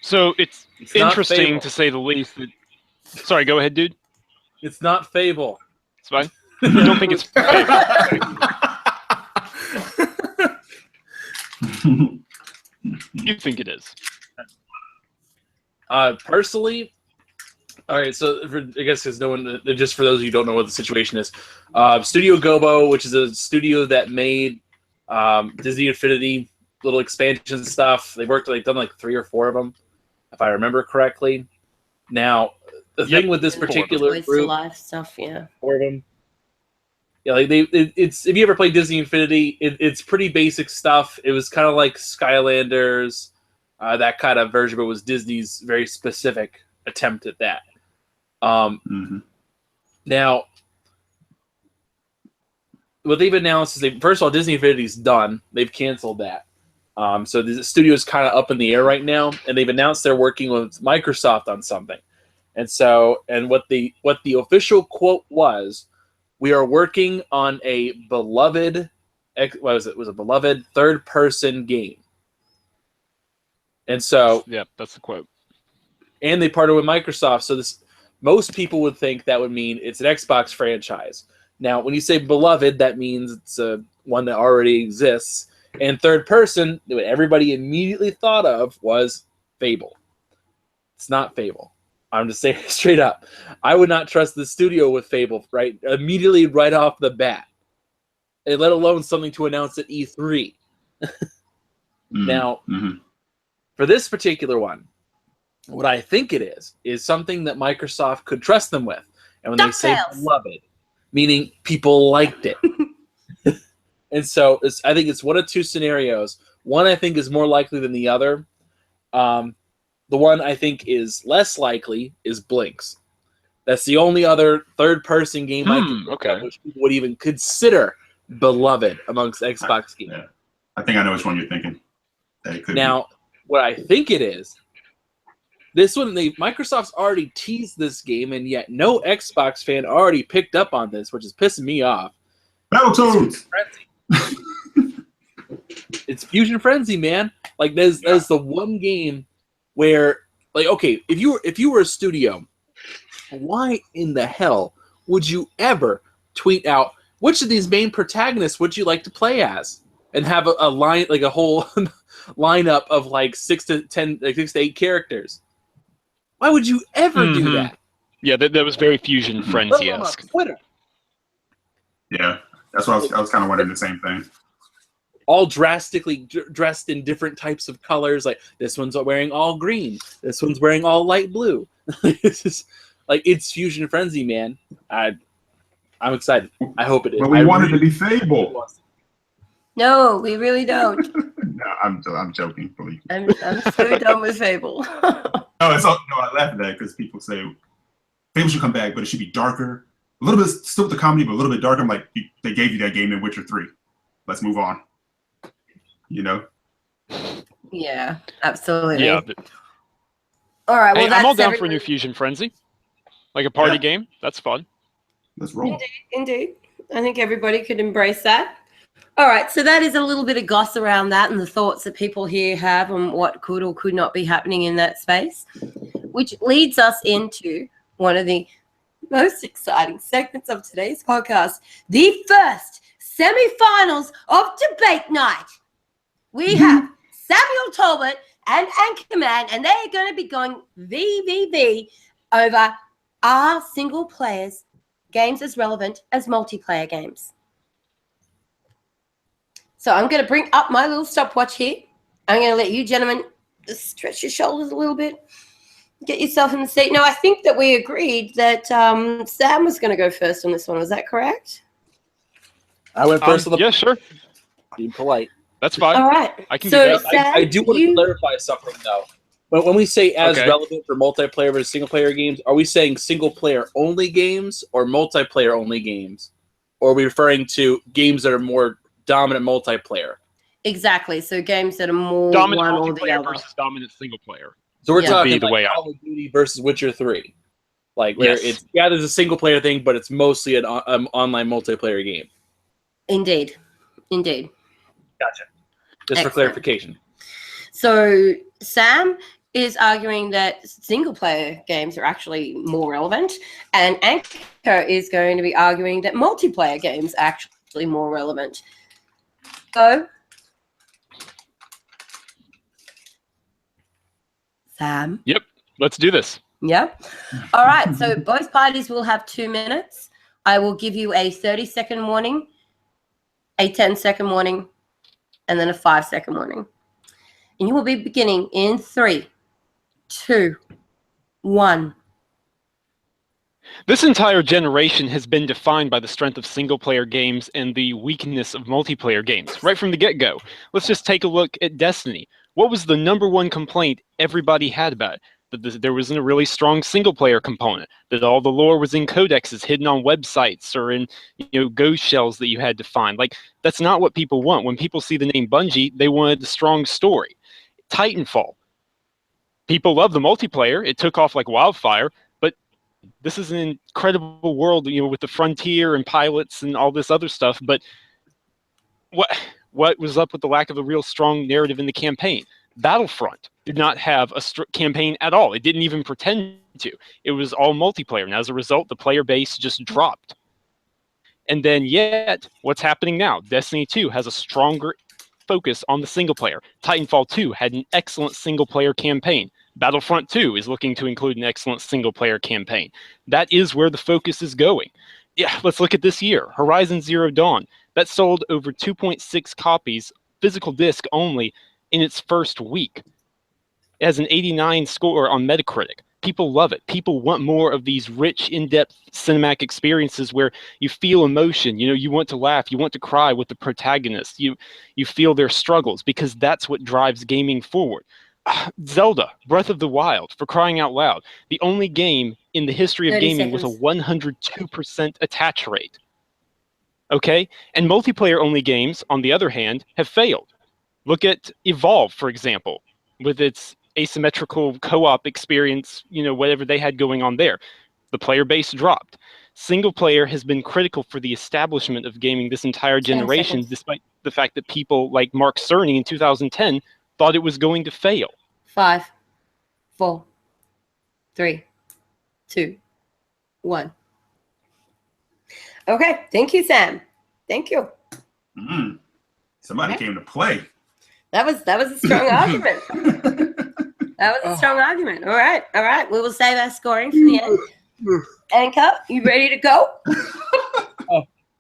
So it's interesting to say the least that Sorry, go ahead, dude. It's not Fable. It's fine. You don't think it's Fable? You think it is? Personally, all right. So I guess because no one, just for those of you who don't know what the situation is, Studio Gobo, which is a studio that made Disney Infinity little expansion stuff. They've done like 3 or 4 of them, if I remember correctly. Now, the thing with this particular group, life stuff, yeah, 4 of them. Yeah, like it's if you ever played Disney Infinity, it's pretty basic stuff. It was kind of like Skylanders, that kind of version, but it was Disney's very specific attempt at that. Now, what they've announced is first of all, Disney Infinity's done. They've canceled that. So the studio is kind of up in the air right now, and they've announced they're working with Microsoft on something. And what the official quote was, "We are working on a beloved, was a beloved third-person game." And so, yeah, that's the quote. And they partnered with Microsoft. So most people would think that would mean it's an Xbox franchise. Now, when you say beloved, that means it's one that already exists. And third person, what everybody immediately thought of was Fable. It's not Fable. I'm just saying it straight up. I would not trust the studio with Fable right off the bat, and let alone something to announce at E3. Now, for this particular one, what I think it is something that Microsoft could trust them with. And when they say beloved, meaning people liked it. And so I think it's one of 2 scenarios. One I think is more likely than the other. The one I think is less likely is Blinks. That's the only other third-person game I can think of which people would even consider beloved amongst Xbox games. Yeah. I think I know which one you're thinking. That it could now, what I think it is, this one, Microsoft's already teased this game, and yet no Xbox fan already picked up on this, which is pissing me off. Battletoads! It's Fusion Frenzy, man. Like there's the one game where, like, okay, if you were a studio, why in the hell would you ever tweet out which of these main protagonists would you like to play as, and have a line, like a whole lineup of like 6 to 8 characters? Why would you ever do that? Yeah, that was very Fusion Frenzy-esque. Twitter. Yeah, that's what I was kind of wondering the same thing. All drastically dressed in different types of colors. Like this one's wearing all green. This one's wearing all light blue. It's Fusion Frenzy, man. I'm excited. I hope it is. But we wanted to be Fable. No, we really don't. No, I'm joking. Believe me. I'm so done with Fable. No, I laugh at that because people say Fable should come back, but it should be darker. A little bit still with the comedy, but a little bit darker. I'm like, they gave you that game in Witcher 3. Let's move on. You know? Yeah, absolutely. Yeah. All right. Well, I'm all down for a new Fusion Frenzy, like a party game. That's fun. Let's roll. Indeed. I think everybody could embrace that. All right. So that is a little bit of goss around that and the thoughts that people here have on what could or could not be happening in that space, which leads us into one of the most exciting segments of today's podcast, the first semi-finals of Debate Night. We have Samuel Talbot and Anchorman, and they're going to be going VVV over are single players games as relevant as multiplayer games. So I'm going to bring up my little stopwatch here. I'm going to let you gentlemen just stretch your shoulders a little bit. Get yourself in the seat. No, I think that we agreed that Sam was going to go first on this one. Was that correct? I went first on the... Yeah, sure. Being polite. That's fine. All right. I can do that. Sam, I do want to clarify something, though. When we say as relevant for multiplayer versus single-player games, are we saying single-player-only games or multiplayer-only games? Or are we referring to games that are more dominant multiplayer? Exactly. So games that are more dominant one or the multiplayer other. versus dominant single-player. So we're talking the way Call of Duty versus Witcher 3. Like, where it's, there's a single-player thing, but it's mostly an online multiplayer game. Indeed. Gotcha. Just Excellent. for clarification. So, Sam, is arguing that single-player games are actually more relevant, and Anchor is going to be arguing that multiplayer games are actually more relevant. So, Sam? Yep, let's do this. Yep. All right, so both parties will have 2 minutes. I will give you a 30-second warning, a 10-second warning, and then a 5-second warning. And you will be beginning in 3, 2, 1. This entire generation has been defined by the strength of single-player games and the weakness of multiplayer games, right from the get-go. Let's just take a look at Destiny. What was the number one complaint everybody had about it? That there wasn't a really strong single-player component, that all the lore was in codexes hidden on websites or in ghost shells that you had to find. Like, that's not what people want. When people see the name Bungie, they wanted a strong story. Titanfall. People love the multiplayer. It took off like wildfire, but this is an incredible world, with the frontier and pilots and all this other stuff. But what was up with the lack of a real strong narrative in the campaign? Battlefront did not have a campaign at all. It didn't even pretend to. It was all multiplayer, and as a result, the player base just dropped. And then yet, what's happening now? Destiny 2 has a stronger focus on the single player. Titanfall 2 had an excellent single player campaign. Battlefront 2 is looking to include an excellent single player campaign. That is where the focus is going. Yeah, let's look at this year. Horizon Zero Dawn. That sold over 2.6 copies, physical disc only, in its first week. It has an 89 score on Metacritic. People love it. People want more of these rich, in-depth cinematic experiences where you feel emotion. You want to laugh. You want to cry with the protagonist. You feel their struggles, because that's what drives gaming forward. Zelda, Breath of the Wild, for crying out loud. The only game in the history of gaming with a 102% attach rate. Okay? And multiplayer-only games, on the other hand, have failed. Look at Evolve, for example, with its asymmetrical co-op experience, whatever they had going on there. The player base dropped. Single player has been critical for the establishment of gaming this entire generation, despite the fact that people like Mark Cerny in 2010 thought it was going to fail. 5, 4, 3, 2, 1. Okay, thank you, Sam. Thank you. Somebody came to play. That was a strong argument. That was a strong argument. All right. We will save our scoring for the end. Anchor, you ready to go?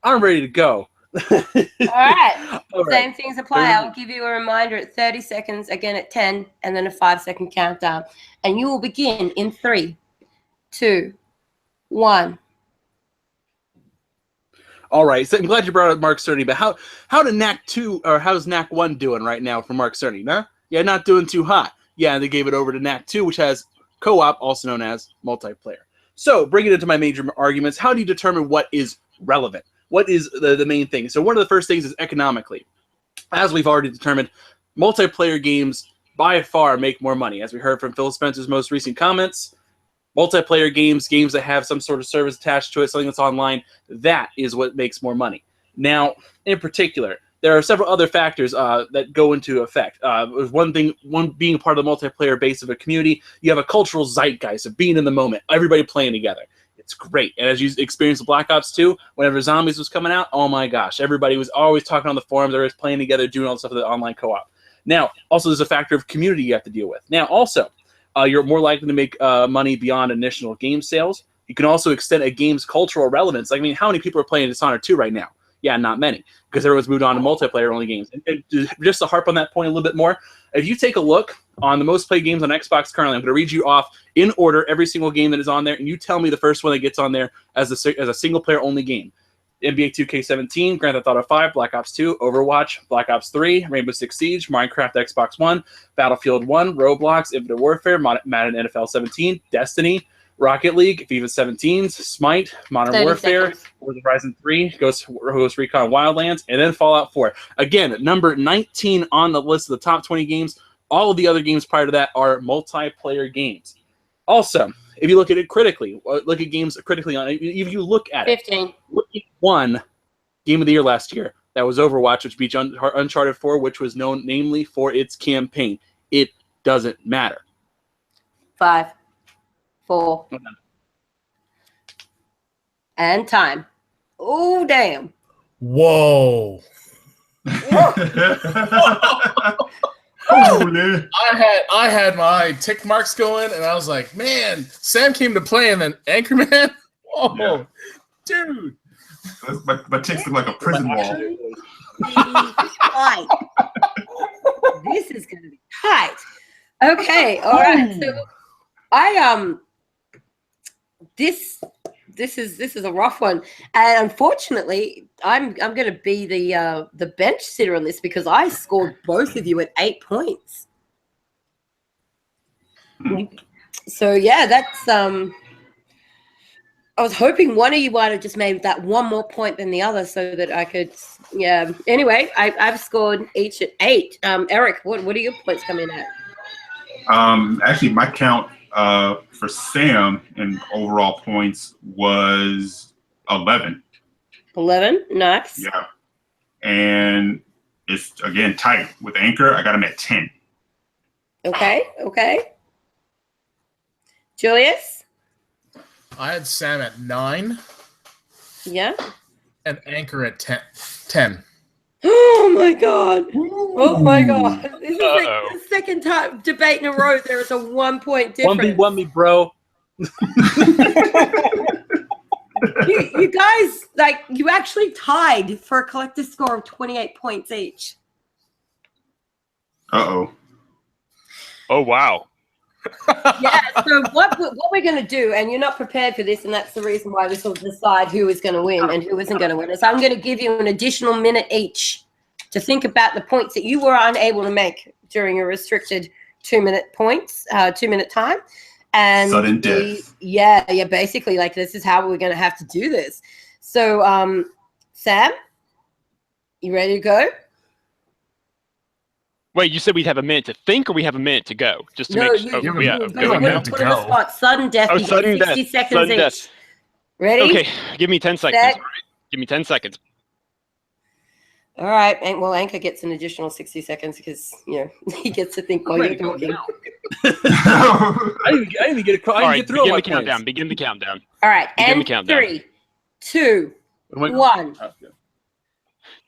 I'm ready to go. All right. All right. Same things apply. I will give you a reminder at 30 seconds, again at 10, and then a 5-second countdown. And you will begin in 3, 2, 1. All right, so I'm glad you brought up Mark Cerny, but how did NAC 2 or how's NAC 1 doing right now for Mark Cerny? Nah? Yeah, not doing too hot. Yeah, they gave it over to NAC 2, which has co-op, also known as multiplayer. So, bringing it into my major arguments, how do you determine what is relevant? What is the main thing? So, one of the first things is economically. As we've already determined, multiplayer games by far make more money. As we heard from Phil Spencer's most recent comments, multiplayer games that have some sort of service attached to it, something that's online, that is what makes more money. Now, in particular, there are several other factors that go into effect. One being part of the multiplayer base of a community, you have a cultural zeitgeist of being in the moment, everybody playing together. It's great. And as you experienced Black Ops 2, whenever Zombies was coming out, oh my gosh, everybody was always talking on the forums, everybody was playing together, doing all the stuff with the online co-op. Now, also there's a factor of community you have to deal with. Now, also, you're more likely to make money beyond initial game sales. You can also extend a game's cultural relevance. I mean, how many people are playing Dishonored 2 right now? Yeah, not many, because everyone's moved on to multiplayer-only games. And just to harp on that point a little bit more, if you take a look on the most played games on Xbox currently, I'm going to read you off in order every single game that is on there, and you tell me the first one that gets on there as a single-player-only game. NBA 2K17, Grand Theft Auto 5, Black Ops 2, Overwatch, Black Ops 3, Rainbow Six Siege, Minecraft Xbox One, Battlefield 1, Roblox, Infinite Warfare, Madden NFL 17, Destiny, Rocket League, FIFA 17, Smite, Modern Warfare, Horizon 3, Ghost Recon Wildlands, and then Fallout 4. Again, number 19 on the list of the top 20 games. All of the other games prior to that are multiplayer games. Also, if you look at it critically, look at games critically on it. If you look at 15. Look at one game of the year last year. That was Overwatch, which beat Uncharted 4, which was known namely for its campaign. It doesn't matter. 5, 4, and time. Oh, damn. Whoa. Holy. I had my tick marks going, and I was like, man, Sam came to play, and then Anchorman. Whoa, Yeah. dude. My ticks look like a prison wall. Tight. This is going to be tight. Okay, all right. So this is a rough one, and unfortunately, I'm going to be the bench sitter on this because I scored both of you at 8 points. So yeah, that's I was hoping one of you might have just made that one more point than the other, so that I could. Yeah. Anyway, I've scored each at 8. Eric, what are your points coming at? Actually, my count for Sam in overall points was 11. 11. Nice. Yeah, and it's again tight with Anchor. I got him at 10. Okay. Julius. I had Sam at 9 Yeah. and Anchor at 10. Oh my god. Oh my god. This is like Uh-oh. the second time debate in a row there is a 1 point difference. 1v1 bro. You guys, like, you actually tied for a collective score of 28 points each. Uh-oh. Oh, wow. Yeah, so what we're going to do, and you're not prepared for this, and that's the reason why this will decide who is going to win and who isn't going to win, is I'm going to give you an additional minute each to think about the points that you were unable to make during your restricted 2-minute points, 2-minute time. And Sudden death. Yeah, basically, like, this is how we're going to have to do this. So, Sam, you ready to go? Wait, you said we'd have a minute to think, or we have a minute to go? Just to No, make you sure. you- Oh, yeah. you- Okay. you- Put minute to it on the go. spot. Sudden death. Oh, You get sudden 60 death. seconds Sudden each. death. Ready? Okay, give me 10 seconds. Set. All right. Give me 10 seconds. All right. Well, Anchor gets an additional 60 seconds because, he gets to think while you're talking. I didn't even get a. I All didn't right, get through all begin my the countdown. points. Begin the countdown. All right. Begin the And countdown. 3, 2, Oh my God. 1. Oh, yeah.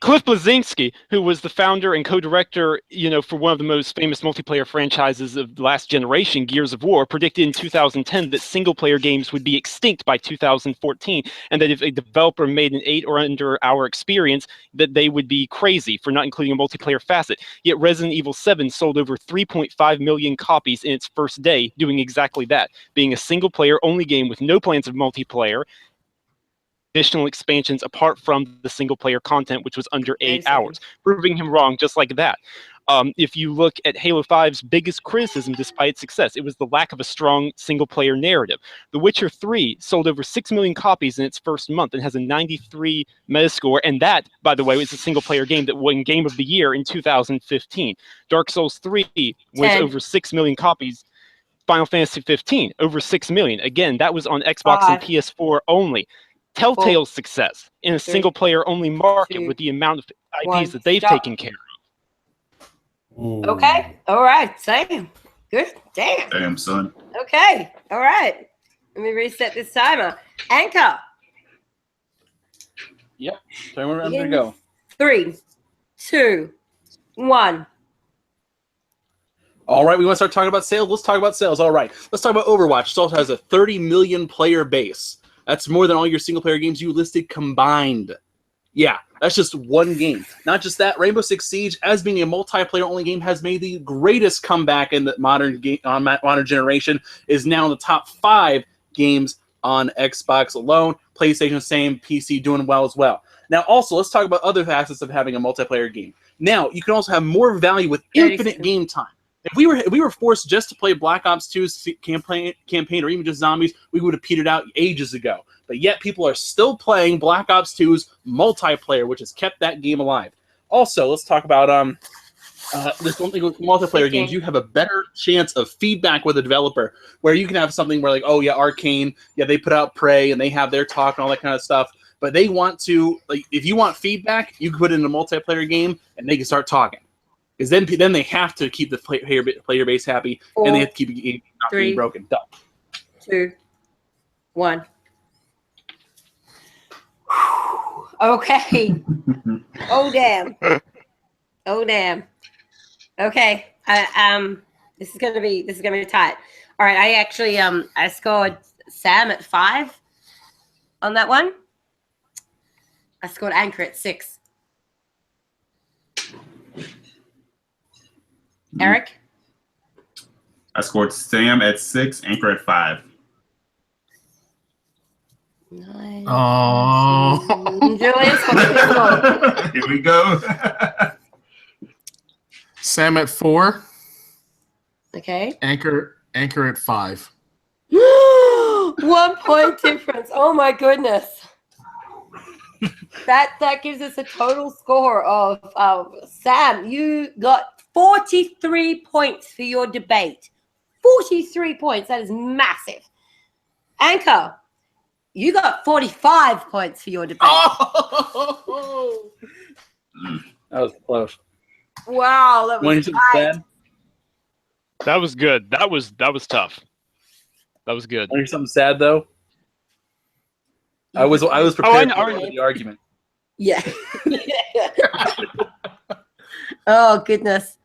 Cliff Bleszinski, who was the founder and co-director, for one of the most famous multiplayer franchises of the last generation, Gears of War, predicted in 2010 that single-player games would be extinct by 2014, and that if a developer made an 8 or under hour experience, that they would be crazy for not including a multiplayer facet. Yet Resident Evil 7 sold over 3.5 million copies in its first day, doing exactly that, being a single-player only game with no plans of multiplayer, additional expansions apart from the single player content, which was under 8 hours, proving him wrong just like that. If you look at Halo 5's biggest criticism despite its success, it was the lack of a strong single player narrative. The Witcher 3 sold over 6 million copies in its first month and has a 93 Metascore, and that, by the way, was a single player game that won Game of the Year in 2015. Dark Souls 3 was 10. over 6 million copies. Final Fantasy 15, over 6 million. Again, that was on Xbox 5. and PS4 only. Telltale's success in a 3, single-player only market 2, with the amount of IPs 1, that they've stop. taken care Okay. All right. Sam. Good. Damn. Damn, son. Okay. All right. Let me reset this timer. Anchor. Yep. Tell me where I'm gonna go. 3, 2, 1. All right, we want to start talking about sales. Let's talk about sales. All right, let's talk about Overwatch. It also has a 30 million player base. That's more than all your single player games you listed combined. Yeah, that's just one game. Not just that, Rainbow Six Siege, as being a multiplayer only game, has made the greatest comeback in the modern generation. Is now in the top 5 games on Xbox alone. PlayStation, same. PC doing well as well. Now, also, let's talk about other facets of having a multiplayer game. Now, you can also have more value with infinite game time. If we were forced just to play Black Ops 2's campaign, or even just zombies, we would have petered out ages ago. But yet people are still playing Black Ops 2's multiplayer, which has kept that game alive. Also, let's talk about this one thing with multiplayer games. You have a better chance of feedback with a developer, where you can have something where, like, oh yeah, Arcane, yeah, they put out Prey and they have their talk and all that kind of stuff. But they want to, like, if you want feedback, you can put it in a multiplayer game and they can start talking. Because then they have to keep the player base happy, 4, and they have to keep the game not 3, being broken. Done. 2, 1. Okay. Oh damn. Oh damn. Okay. This is gonna be tight. All right. I actually I scored Sam at 5 on that one. I scored Anchor at 6. Eric? I scored Sam at 6, Anchor at 5. Nice. Oh. Julius, what's your score? Here we go. Sam at 4. Okay. Anchor at 5. 1 point difference. Oh my goodness. That gives us a total score of Sam, you got 43 points for your debate. 43 points. That is massive. Anchor, you got 45 points for your debate. Oh! That was close. Wow, that was tight. That was good. That was tough. That was good. Want to hear something sad though? I was prepared for the argument. Yeah. Oh, goodness.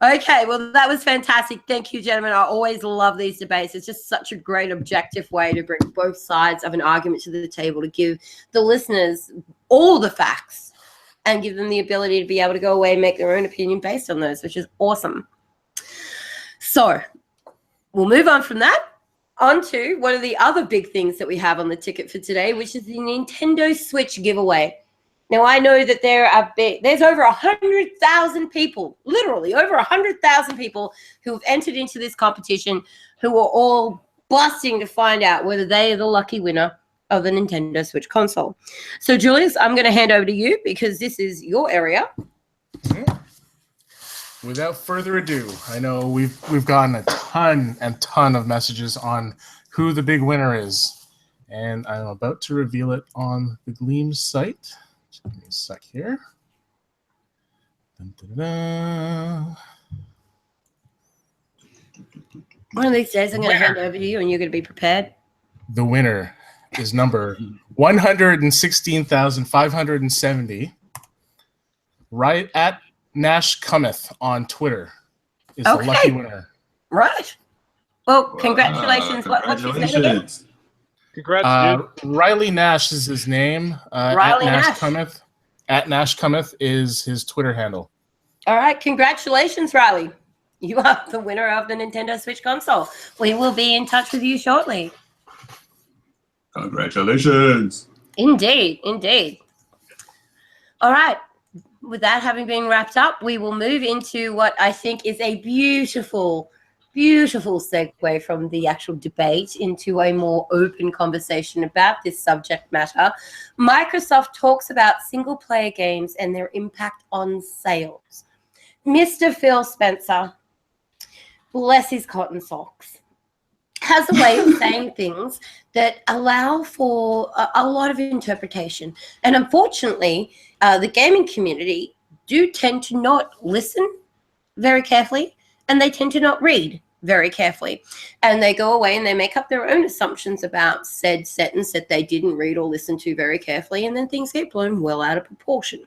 Okay, well, that was fantastic. Thank you, gentlemen. I always love these debates. It's just such a great objective way to bring both sides of an argument to the table, to give the listeners all the facts and give them the ability to be able to go away and make their own opinion based on those, which is awesome. So we'll move on from that onto one of the other big things that we have on the ticket for today, which is the Nintendo Switch giveaway. Now, I know that there's over 100,000 people, literally over 100,000 people who have entered into this competition, who are all busting to find out whether they are the lucky winner of the Nintendo Switch console. So, Julius, I'm going to hand over to you because this is your area. Without further ado, I know we've gotten a ton of messages on who the big winner is, and I'm about to reveal it on the Gleam site. Just give me a sec here. Dun, dun, dun. One of these days, I'm going to hand over to you, and you're going to be prepared. The winner is number 116,570. Right at Nash Cometh on Twitter is the lucky winner. Right. Well, congratulations. What's his name again? Congrats, dude. Riley Nash is his name. Riley Nash. Cometh. At Nash Cometh is his Twitter handle. All right. Congratulations, Riley. You are the winner of the Nintendo Switch console. We will be in touch with you shortly. Congratulations. Indeed. All right. With that having been wrapped up, we will move into what I think is a beautiful segue from the actual debate into a more open conversation about this subject matter. Microsoft talks about single-player games and their impact on sales. Mr. Phil Spencer, bless his cotton socks, has a way of saying things that allow for a lot of interpretation. And unfortunately, the gaming community do tend to not listen very carefully, and they tend to not read very carefully. And they go away and they make up their own assumptions about said sentence that they didn't read or listen to very carefully, and then things get blown well out of proportion.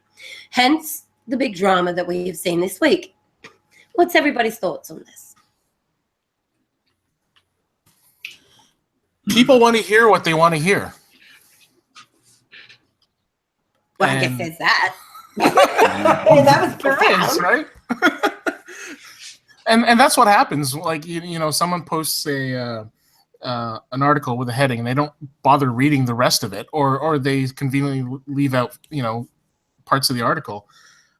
Hence, the big drama that we have seen this week. What's everybody's thoughts on this? People want to hear what they want to hear. Well, I guess there's that. That was profound, right? and that's what happens. Like you know, someone posts an article with a heading, and they don't bother reading the rest of it, or they conveniently leave out parts of the article.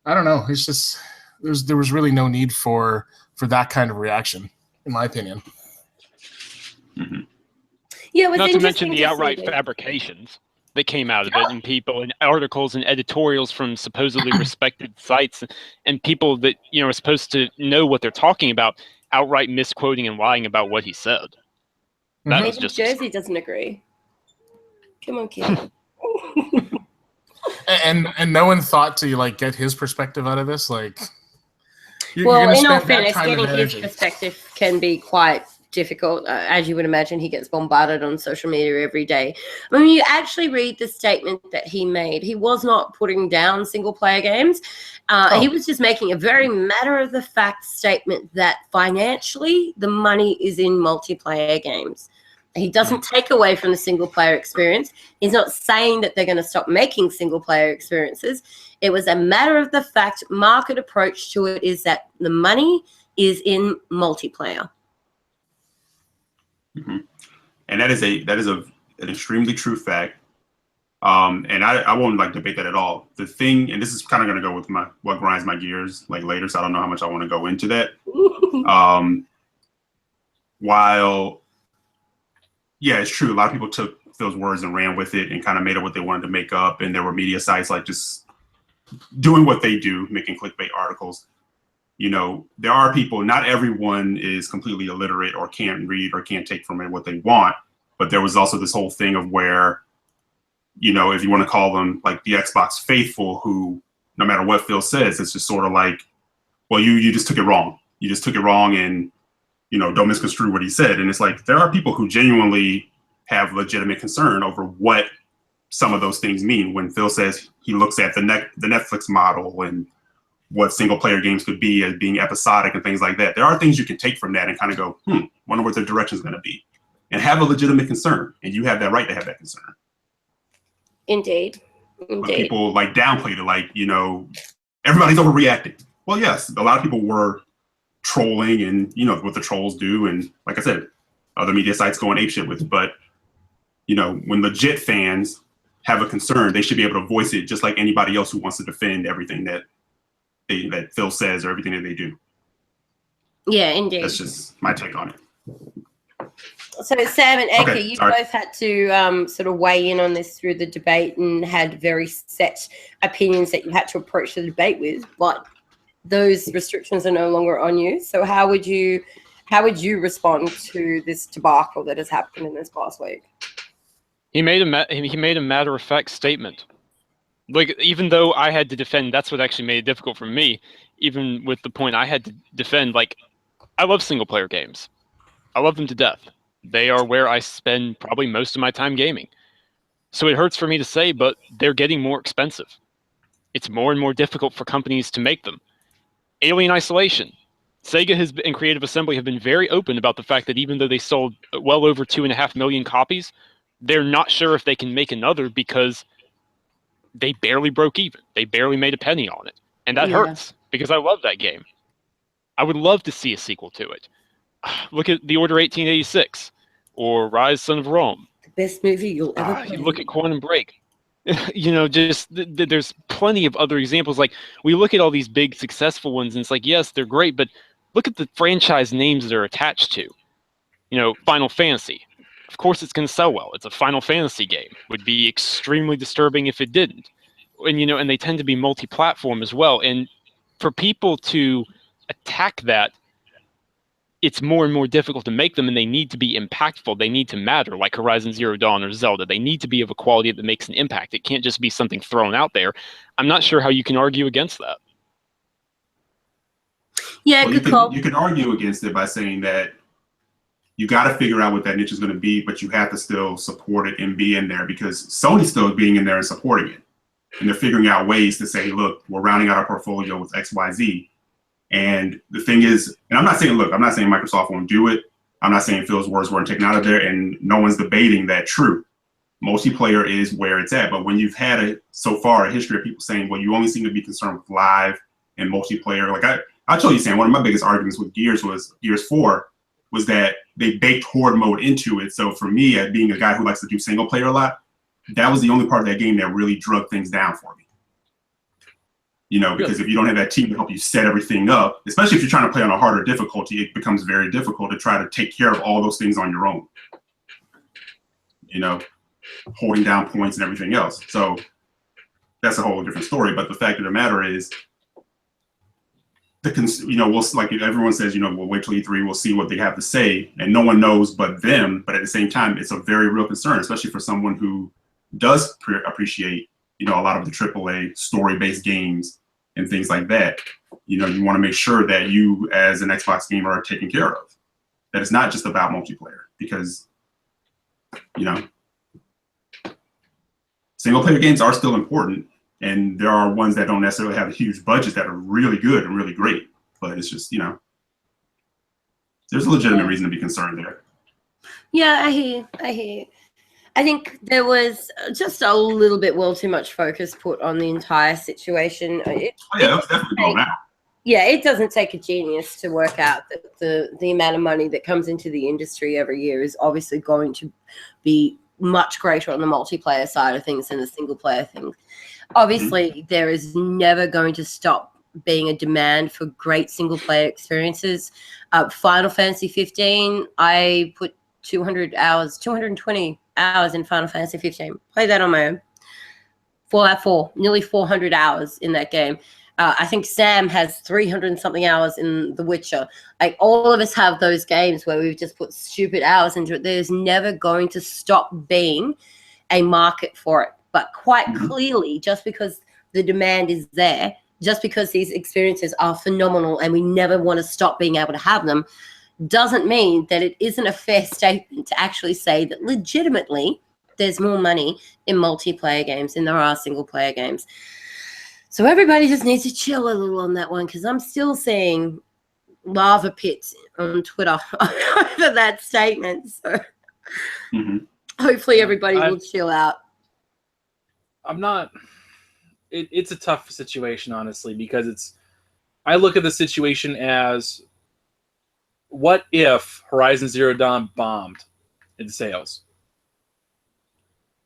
I don't know. It's just there was really no need for that kind of reaction, in my opinion. Mm-hmm. Yeah, not to mention the outright fabrications that came out of it, and people and articles and editorials from supposedly respected sites and people that are supposed to know what they're talking about, outright misquoting and lying about what he said. That was just Jersey doesn't agree. Come on, kid. And no one thought to get his perspective out of this, like. Well, in all spend that fairness, time and getting his energy. perspective can be quite difficult. As you would imagine, he gets bombarded on social media every day. When you actually read the statement that he made, he was not putting down single-player games. He was just making a very matter-of-the-fact statement that financially the money is in multiplayer games. He doesn't take away from the single-player experience. He's not saying that they're going to stop making single-player experiences. It was a matter-of-the-fact market approach to it is that the money is in multiplayer. Mm-hmm. And that is an extremely true fact. And I won't like debate that at all. The thing, and this is kind of going to go with what grinds my gears like later, so I don't know how much I want to go into that. While, yeah, it's true. A lot of people took those words and ran with it and kind of made it what they wanted to make up. And there were media sites like just doing what they do, making clickbait articles. You know, there are people, not everyone is completely illiterate or can't read or can't take from it what they want. But there was also this whole thing of where, you know, if you want to call them like the Xbox faithful, who no matter what Phil says, it's just sort of like, well, you just took it wrong. You just took it wrong and, you know, don't misconstrue what he said. And it's like, there are people who genuinely have legitimate concern over what some of those things mean. When Phil says he looks at the Netflix model and what single player games could be as being episodic and things like that, there are things you can take from that and kind of go, wonder what the direction is going to be, and have a legitimate concern. And you have that right to have that concern. Indeed. But people like downplayed it, like, you know, everybody's overreacting. Well, yes, a lot of people were trolling and, you know, what the trolls do. And like I said, other media sites going apeshit with it. But, you know, when legit fans have a concern, they should be able to voice it just like anybody else who wants to defend everything that Phil says or everything that they do. Yeah, indeed. That's just my take on it. So Sam and Anka, you sorry. both had to sort of weigh in on this through the debate and had very set opinions that you had to approach the debate with, but those restrictions are no longer on you. So how would you respond to this debacle that has happened in this past week? He made a matter-of-fact statement. Like, even though I had to defend, that's what actually made it difficult for me. Even with the point I had to defend, like, I love single-player games. I love them to death. They are where I spend probably most of my time gaming. So it hurts for me to say, but they're getting more expensive. It's more and more difficult for companies to make them. Alien Isolation. Sega and Creative Assembly have been very open about the fact that even though they sold well over 2.5 million copies, they're not sure if they can make another because they barely broke even. They barely made a penny on it. And that hurts because I love that game. I would love to see a sequel to it. Look at The Order 1886 or Rise, Son of Rome. The best movie you'll ever play. You look at Quantum Break. You know, just there's plenty of other examples. Like, we look at all these big successful ones and it's like, yes, they're great, but look at the franchise names that are attached to. You know, Final Fantasy. Of course it's going to sell well. It's a Final Fantasy game. Would be extremely disturbing if it didn't. And, you know, and they tend to be multi-platform as well. And for people to attack that, it's more and more difficult to make them, and they need to be impactful. They need to matter, like Horizon Zero Dawn or Zelda. They need to be of a quality that makes an impact. It can't just be something thrown out there. I'm not sure how you can argue against that. Yeah, well, good call. You can argue against it by saying that you got to figure out what that niche is going to be, but you have to still support it and be in there, because Sony's still being in there and supporting it. And they're figuring out ways to say, look, we're rounding out our portfolio with X, Y, Z. And the thing is, and I'm not saying Microsoft won't do it. I'm not saying Phil's words weren't taken out of there, and no one's debating that true. Multiplayer is where it's at. But when you've had so far a history of people saying, well, you only seem to be concerned with live and multiplayer. Like I'll tell you, Sam, one of my biggest arguments with Gears 4 was that they baked horde mode into it. So for me, being a guy who likes to do single player a lot, that was the only part of that game that really drug things down for me. You know, because if you don't have that team to help you set everything up, especially if you're trying to play on a harder difficulty, it becomes very difficult to try to take care of all those things on your own. You know, holding down points and everything else. So that's a whole different story. But the fact of the matter is, we'll, like everyone says, you know, we'll wait till E3, we'll see what they have to say, and no one knows but them. But at the same time, it's a very real concern, especially for someone who does appreciate, you know, a lot of the AAA story-based games and things like that. you want to make sure that you as an Xbox gamer are taken care of. That it's not just about multiplayer, because, single player games are still important, and there are ones that don't necessarily have a huge budget that are really good and really great. But it's just, there's a legitimate reason to be concerned there. Yeah, I hear you. I think there was just a little bit too much focus put on the entire situation. It was definitely blown out. Yeah, it doesn't take a genius to work out that the amount of money that comes into the industry every year is obviously going to be much greater on the multiplayer side of things than the single player thing. Obviously, there is never going to stop being a demand for great single player experiences. Final Fantasy 15, I put 220 hours in Final Fantasy 15. Play that on my own. Fallout 4, nearly 400 hours in that game. I think Sam has 300 and something hours in The Witcher. Like, all of us have those games where we've just put stupid hours into it. There's never going to stop being a market for it. But quite clearly, just because the demand is there, just because these experiences are phenomenal and we never want to stop being able to have them, doesn't mean that it isn't a fair statement to actually say that legitimately there's more money in multiplayer games than there are single player games. So everybody just needs to chill a little on that one, because I'm still seeing lava pits on Twitter over that statement. So hopefully everybody will chill out. I'm not. It's a tough situation, honestly, because I look at the situation as, what if Horizon Zero Dawn bombed in sales?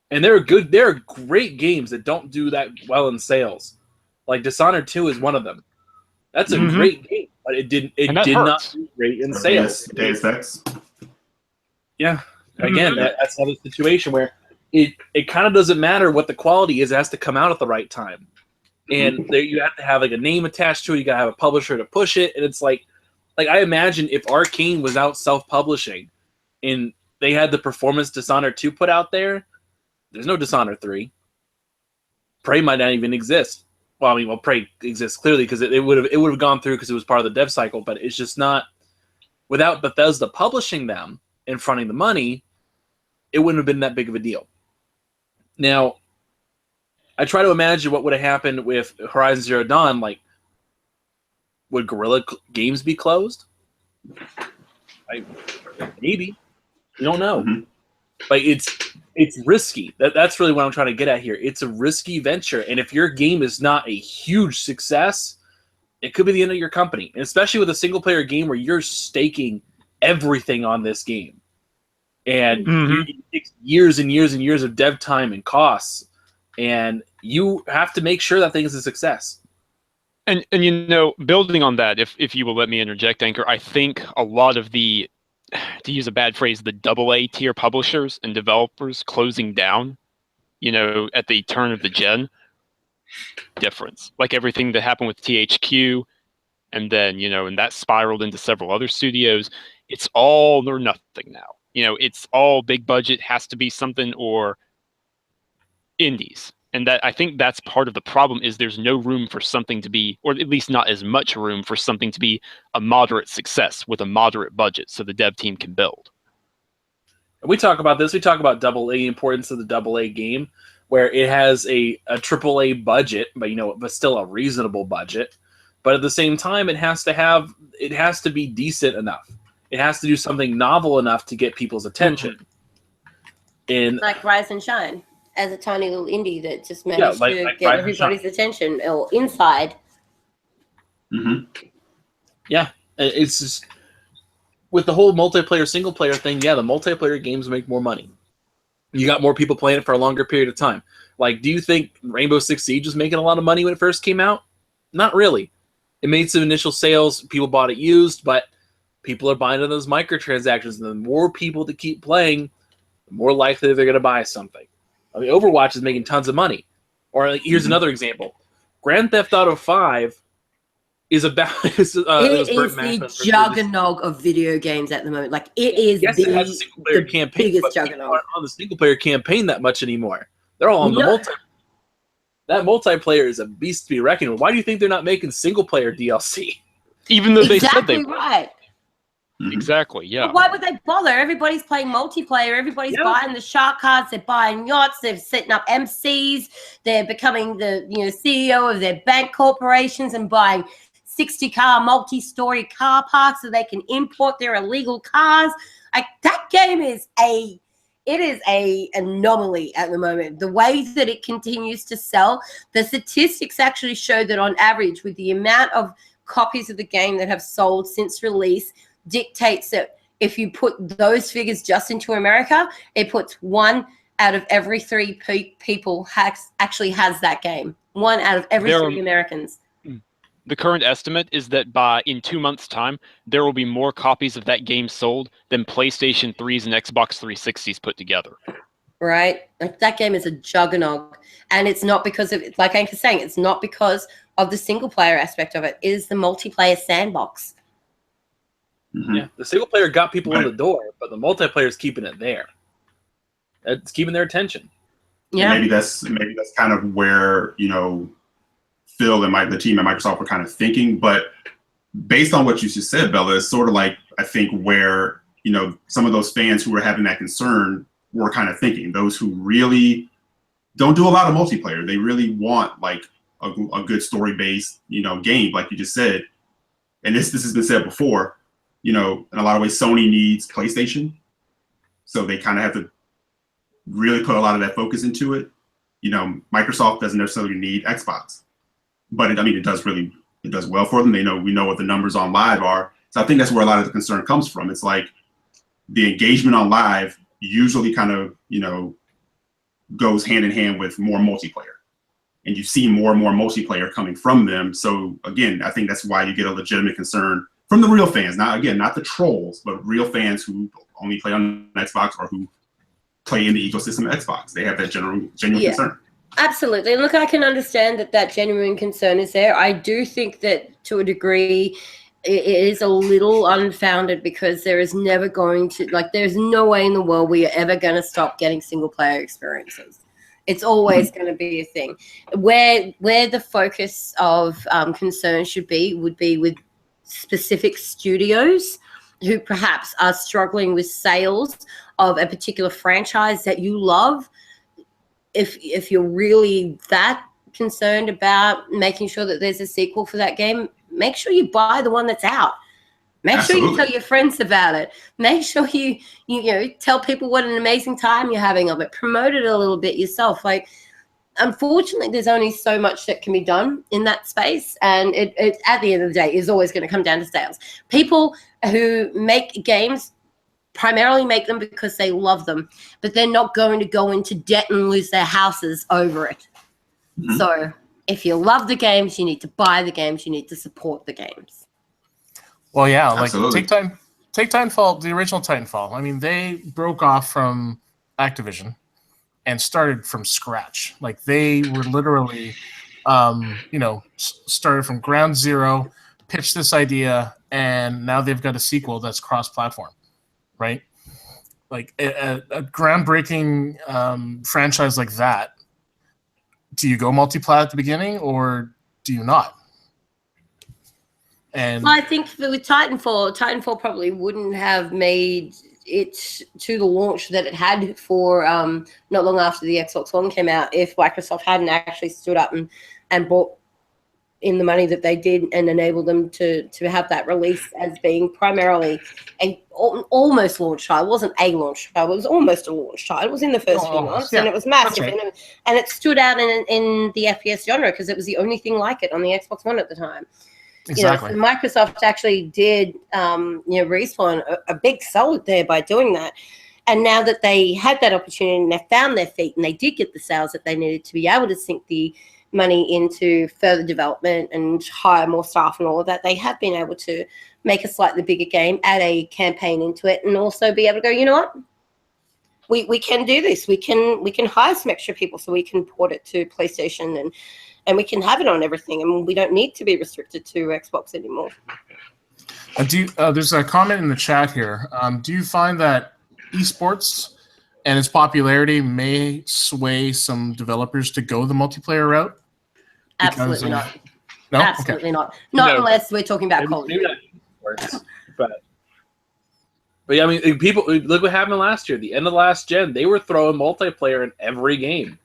And there are great games that don't do that well in sales. Like Dishonored 2 is one of them. That's a great game, but it did not do great in sales. Deus Ex. Yeah. Again, that's another situation where it kind of doesn't matter what the quality is. It has to come out at the right time. And there, you have to have like a name attached to it. You got to have a publisher to push it. And it's like I imagine if Arcane was out self-publishing and they had the performance Dishonored 2 put out there, there's no Dishonored 3. Prey might not even exist. Well, Prey exists clearly because it would have gone through because it was part of the dev cycle, but it's just not, without Bethesda publishing them and fronting the money, it wouldn't have been that big of a deal. Now, I try to imagine what would have happened with Horizon Zero Dawn. Like, would Guerrilla Games be closed? Maybe. You don't know. Like, it's risky. That's really what I'm trying to get at here. It's a risky venture, and if your game is not a huge success, it could be the end of your company. And especially with a single-player game where you're staking everything on this game. And it takes years and years and years of dev time and costs, and you have to make sure that thing is a success. And building on that, if you will let me interject, Anchor, I think a lot of the, to use a bad phrase, the AA tier publishers and developers closing down, at the turn of the gen difference. Like everything that happened with THQ, and then, and that spiraled into several other studios. It's all or nothing now. It's all big budget, has to be something, or indies. And that, I think that's part of the problem, is there's no room for something to be, or at least not as much room for something to be a moderate success with a moderate budget so the dev team can build. We talk about this. We talk about AA, importance of the AA game, where it has a AAA budget, but still a reasonable budget. But at the same time, it has to be decent enough. It has to do something novel enough to get people's attention. And like Rise and Shine, as a tiny little indie that just managed to get everybody's attention, or Inside. Yeah, it's just, with the whole multiplayer, single player thing, the multiplayer games make more money. You got more people playing it for a longer period of time. Like, do you think Rainbow Six Siege was making a lot of money when it first came out? Not really. It made some initial sales. People bought it used, but people are buying those microtransactions. And the more people that keep playing, the more likely they're going to buy something. I mean, Overwatch is making tons of money. Or here's another example. Grand Theft Auto 5 is about... it is the juggernaut of video games at the moment. Like, it is it has a single-player campaign, biggest juggernaut. Aren't on the single-player campaign that much anymore. They're all on the multi. That multiplayer is a beast to be reckoned with. Why do you think they're not making single-player DLC? Even though they said Exactly they would. right. Exactly, yeah. But why would they bother? Everybody's playing multiplayer. Everybody's buying the shark cards. They're buying yachts. They're setting up MCs. They're becoming the CEO of their bank corporations and buying 60-car multi-story car parks so they can import their illegal cars. Like, that game is a anomaly at the moment. The way that it continues to sell, the statistics actually show that on average, with the amount of copies of the game that have sold since release, dictates that if you put those figures just into America, it puts 1 out of every 3 people actually has that game. 1 out of every 3 Americans. The current estimate is that in 2 months' time, there will be more copies of that game sold than PlayStation 3s and Xbox 360s put together. Right? Like, that game is a juggernaut. And it's not because of, like Anka's saying, it's not because of the single-player aspect of it. It is the multiplayer sandbox. Mm-hmm. Yeah, the single player got people in the door, but the multiplayer is keeping it there. It's keeping their attention. Yeah, and maybe that's kind of where Phil and the team at Microsoft were kind of thinking. But based on what you just said, Bella, it's sort of like I think where some of those fans who were having that concern were kind of thinking. Those who really don't do a lot of multiplayer, they really want like a good story based game, like you just said. And this has been said before. In a lot of ways, Sony needs PlayStation. So they kind of have to really put a lot of that focus into it. Microsoft doesn't necessarily need Xbox. But it does well for them. We know what the numbers on live are. So I think that's where a lot of the concern comes from. It's like the engagement on live usually kind of, goes hand in hand with more multiplayer. And you see more and more multiplayer coming from them. So again, I think that's why you get a legitimate concern from the real fans, not the trolls, but real fans who only play on Xbox or who play in the ecosystem of Xbox. They have that genuine concern. Absolutely. And look, I can understand that genuine concern is there. I do think that to a degree it is a little unfounded because there is never going to, there's no way in the world we are ever going to stop getting single player experiences. It's always going to be a thing. Where the focus of concern would be with specific studios who perhaps are struggling with sales of a particular franchise that you love. If you're really that concerned about making sure that there's a sequel for that game, make sure you buy the one that's out. Make sure you tell your friends about it. Make sure you tell people what an amazing time you're having of it. Promote it a little bit yourself. Unfortunately, there's only so much that can be done in that space, and it at the end of the day is always going to come down to sales. People who make games primarily make them because they love them, but they're not going to go into debt and lose their houses over it. Mm-hmm. So if you love the games, you need to buy the games, you need to support the games. Well, yeah, Absolutely. take Titanfall, the original Titanfall. They broke off from Activision and started from scratch. They were literally, started from ground zero, pitched this idea, and now they've got a sequel that's cross-platform, right? A groundbreaking franchise like that, do you go multi-plat at the beginning or do you not? And I think with Titanfall probably wouldn't have made it to the launch that it had for not long after the Xbox One came out if Microsoft hadn't actually stood up and brought in the money that they did and enabled them to have that release as being primarily almost launch title. It wasn't a launch title. It was almost a launch title. It was in the first few months, and it was massive. Right. And it stood out in the FPS genre because it was the only thing like it on the Xbox One at the time. Exactly. So Microsoft actually did, Respawn a big solid there by doing that. And now that they had that opportunity and they found their feet and they did get the sales that they needed to be able to sink the money into further development and hire more staff and all of that, they have been able to make a slightly bigger game, add a campaign into it, and also be able to go, you know what? We can do this. We can hire some extra people so we can port it to PlayStation and we can have it on everything, and we don't need to be restricted to Xbox anymore. There's a comment in the chat here. Do you find that esports and its popularity may sway some developers to go the multiplayer route? Absolutely not. No? Absolutely not. Not No. unless we're talking about Call of Maybe Duty. that works, but yeah, I mean, people look what happened last year. The end of last gen, they were throwing multiplayer in every game,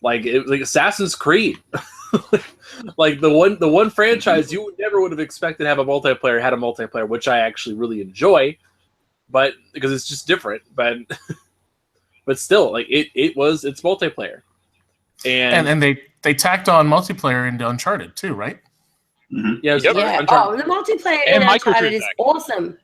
like Assassin's Creed, like the one franchise you never would have expected to have a multiplayer had a multiplayer, which I actually really enjoy, but because it's just different, but still, like it's multiplayer, and they tacked on multiplayer into Uncharted too, right? Mhm. yeah, Yeah. Oh, the multiplayer in And Uncharted is microtransactions. awesome.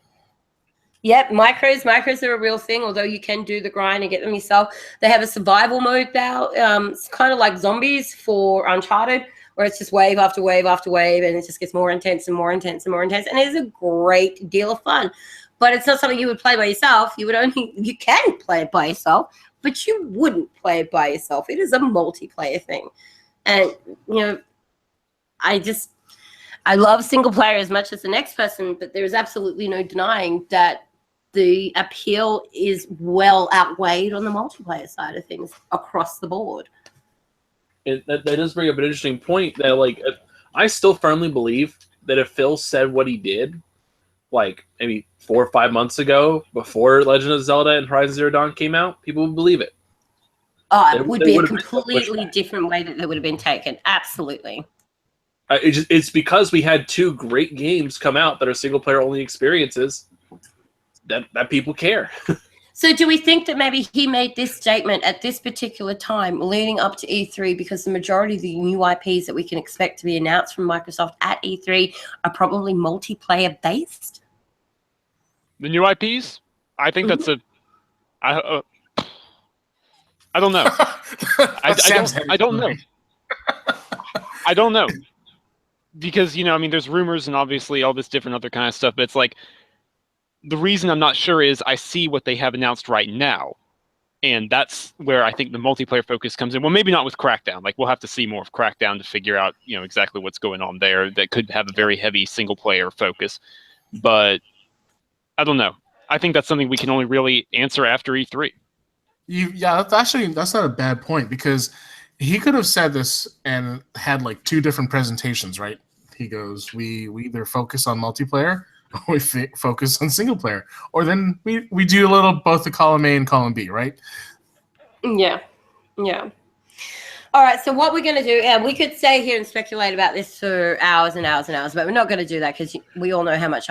Yep, micros are a real thing, although you can do the grind and get them yourself. They have a survival mode now. It's kind of like zombies for Uncharted, where it's just wave after wave after wave, and it just gets more intense and more intense and more intense. And it's a great deal of fun. But it's not something you would play by yourself. You can play it by yourself, but you wouldn't play it by yourself. It is a multiplayer thing. And, I love single player as much as the next person, but there is absolutely no denying that the appeal is well outweighed on the multiplayer side of things across the board. that does bring up an interesting point that, like, I still firmly believe that if Phil said what he did, like maybe 4 or 5 months ago, before Legend of Zelda and Horizon Zero Dawn came out, people would believe it. Oh, There- it would there be a would have been no completely pushback. different way that would have been taken. Absolutely. It's because we had 2 great games come out that are single player only experiences that people care. So do we think that maybe he made this statement at this particular time leading up to E3 because the majority of the new IPs that we can expect to be announced from Microsoft at E3 are probably multiplayer based? The new IPs? I think that's I don't know. I don't know. I don't know. Because, there's rumors and obviously all this different other kind of stuff, but it's like, the reason I'm not sure is I see what they have announced right now. And that's where I think the multiplayer focus comes in. Well, maybe not with Crackdown. Like, we'll have to see more of Crackdown to figure out, exactly what's going on there. That could have a very heavy single player focus. But I don't know. I think that's something we can only really answer after E3. That's not a bad point, because he could have said this and had like 2 different presentations, right? He goes, we either focus on multiplayer or we focus on single player, or then we do a little both the column A and column B, right? Yeah. All right, so what we're going to do, and we could stay here and speculate about this for hours and hours and hours, but we're not going to do that because we all know how much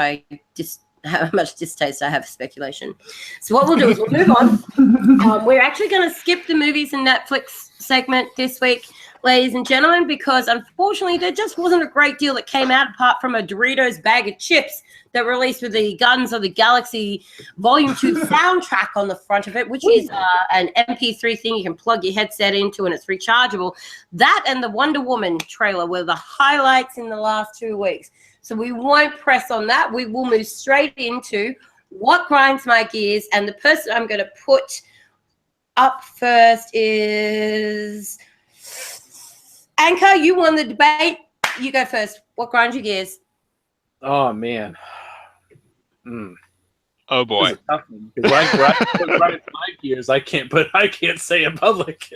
distaste I have for speculation. So what we'll do is we'll move on. We're actually going to skip the movies and Netflix segment this week, ladies and gentlemen, because unfortunately there just wasn't a great deal that came out apart from a Doritos bag of chips that released with the Guns of the Galaxy Volume 2 soundtrack on the front of it, which is an MP3 thing you can plug your headset into and it's rechargeable. That and the Wonder Woman trailer were the highlights in the last 2 weeks. So we won't press on that. We will move straight into what grinds my gears. And the person I'm going to put up first is Anchor. You won the debate. You go first. What grinds your gears? Oh man. Oh boy. This is a tough one, because right my gears, I can't say in public.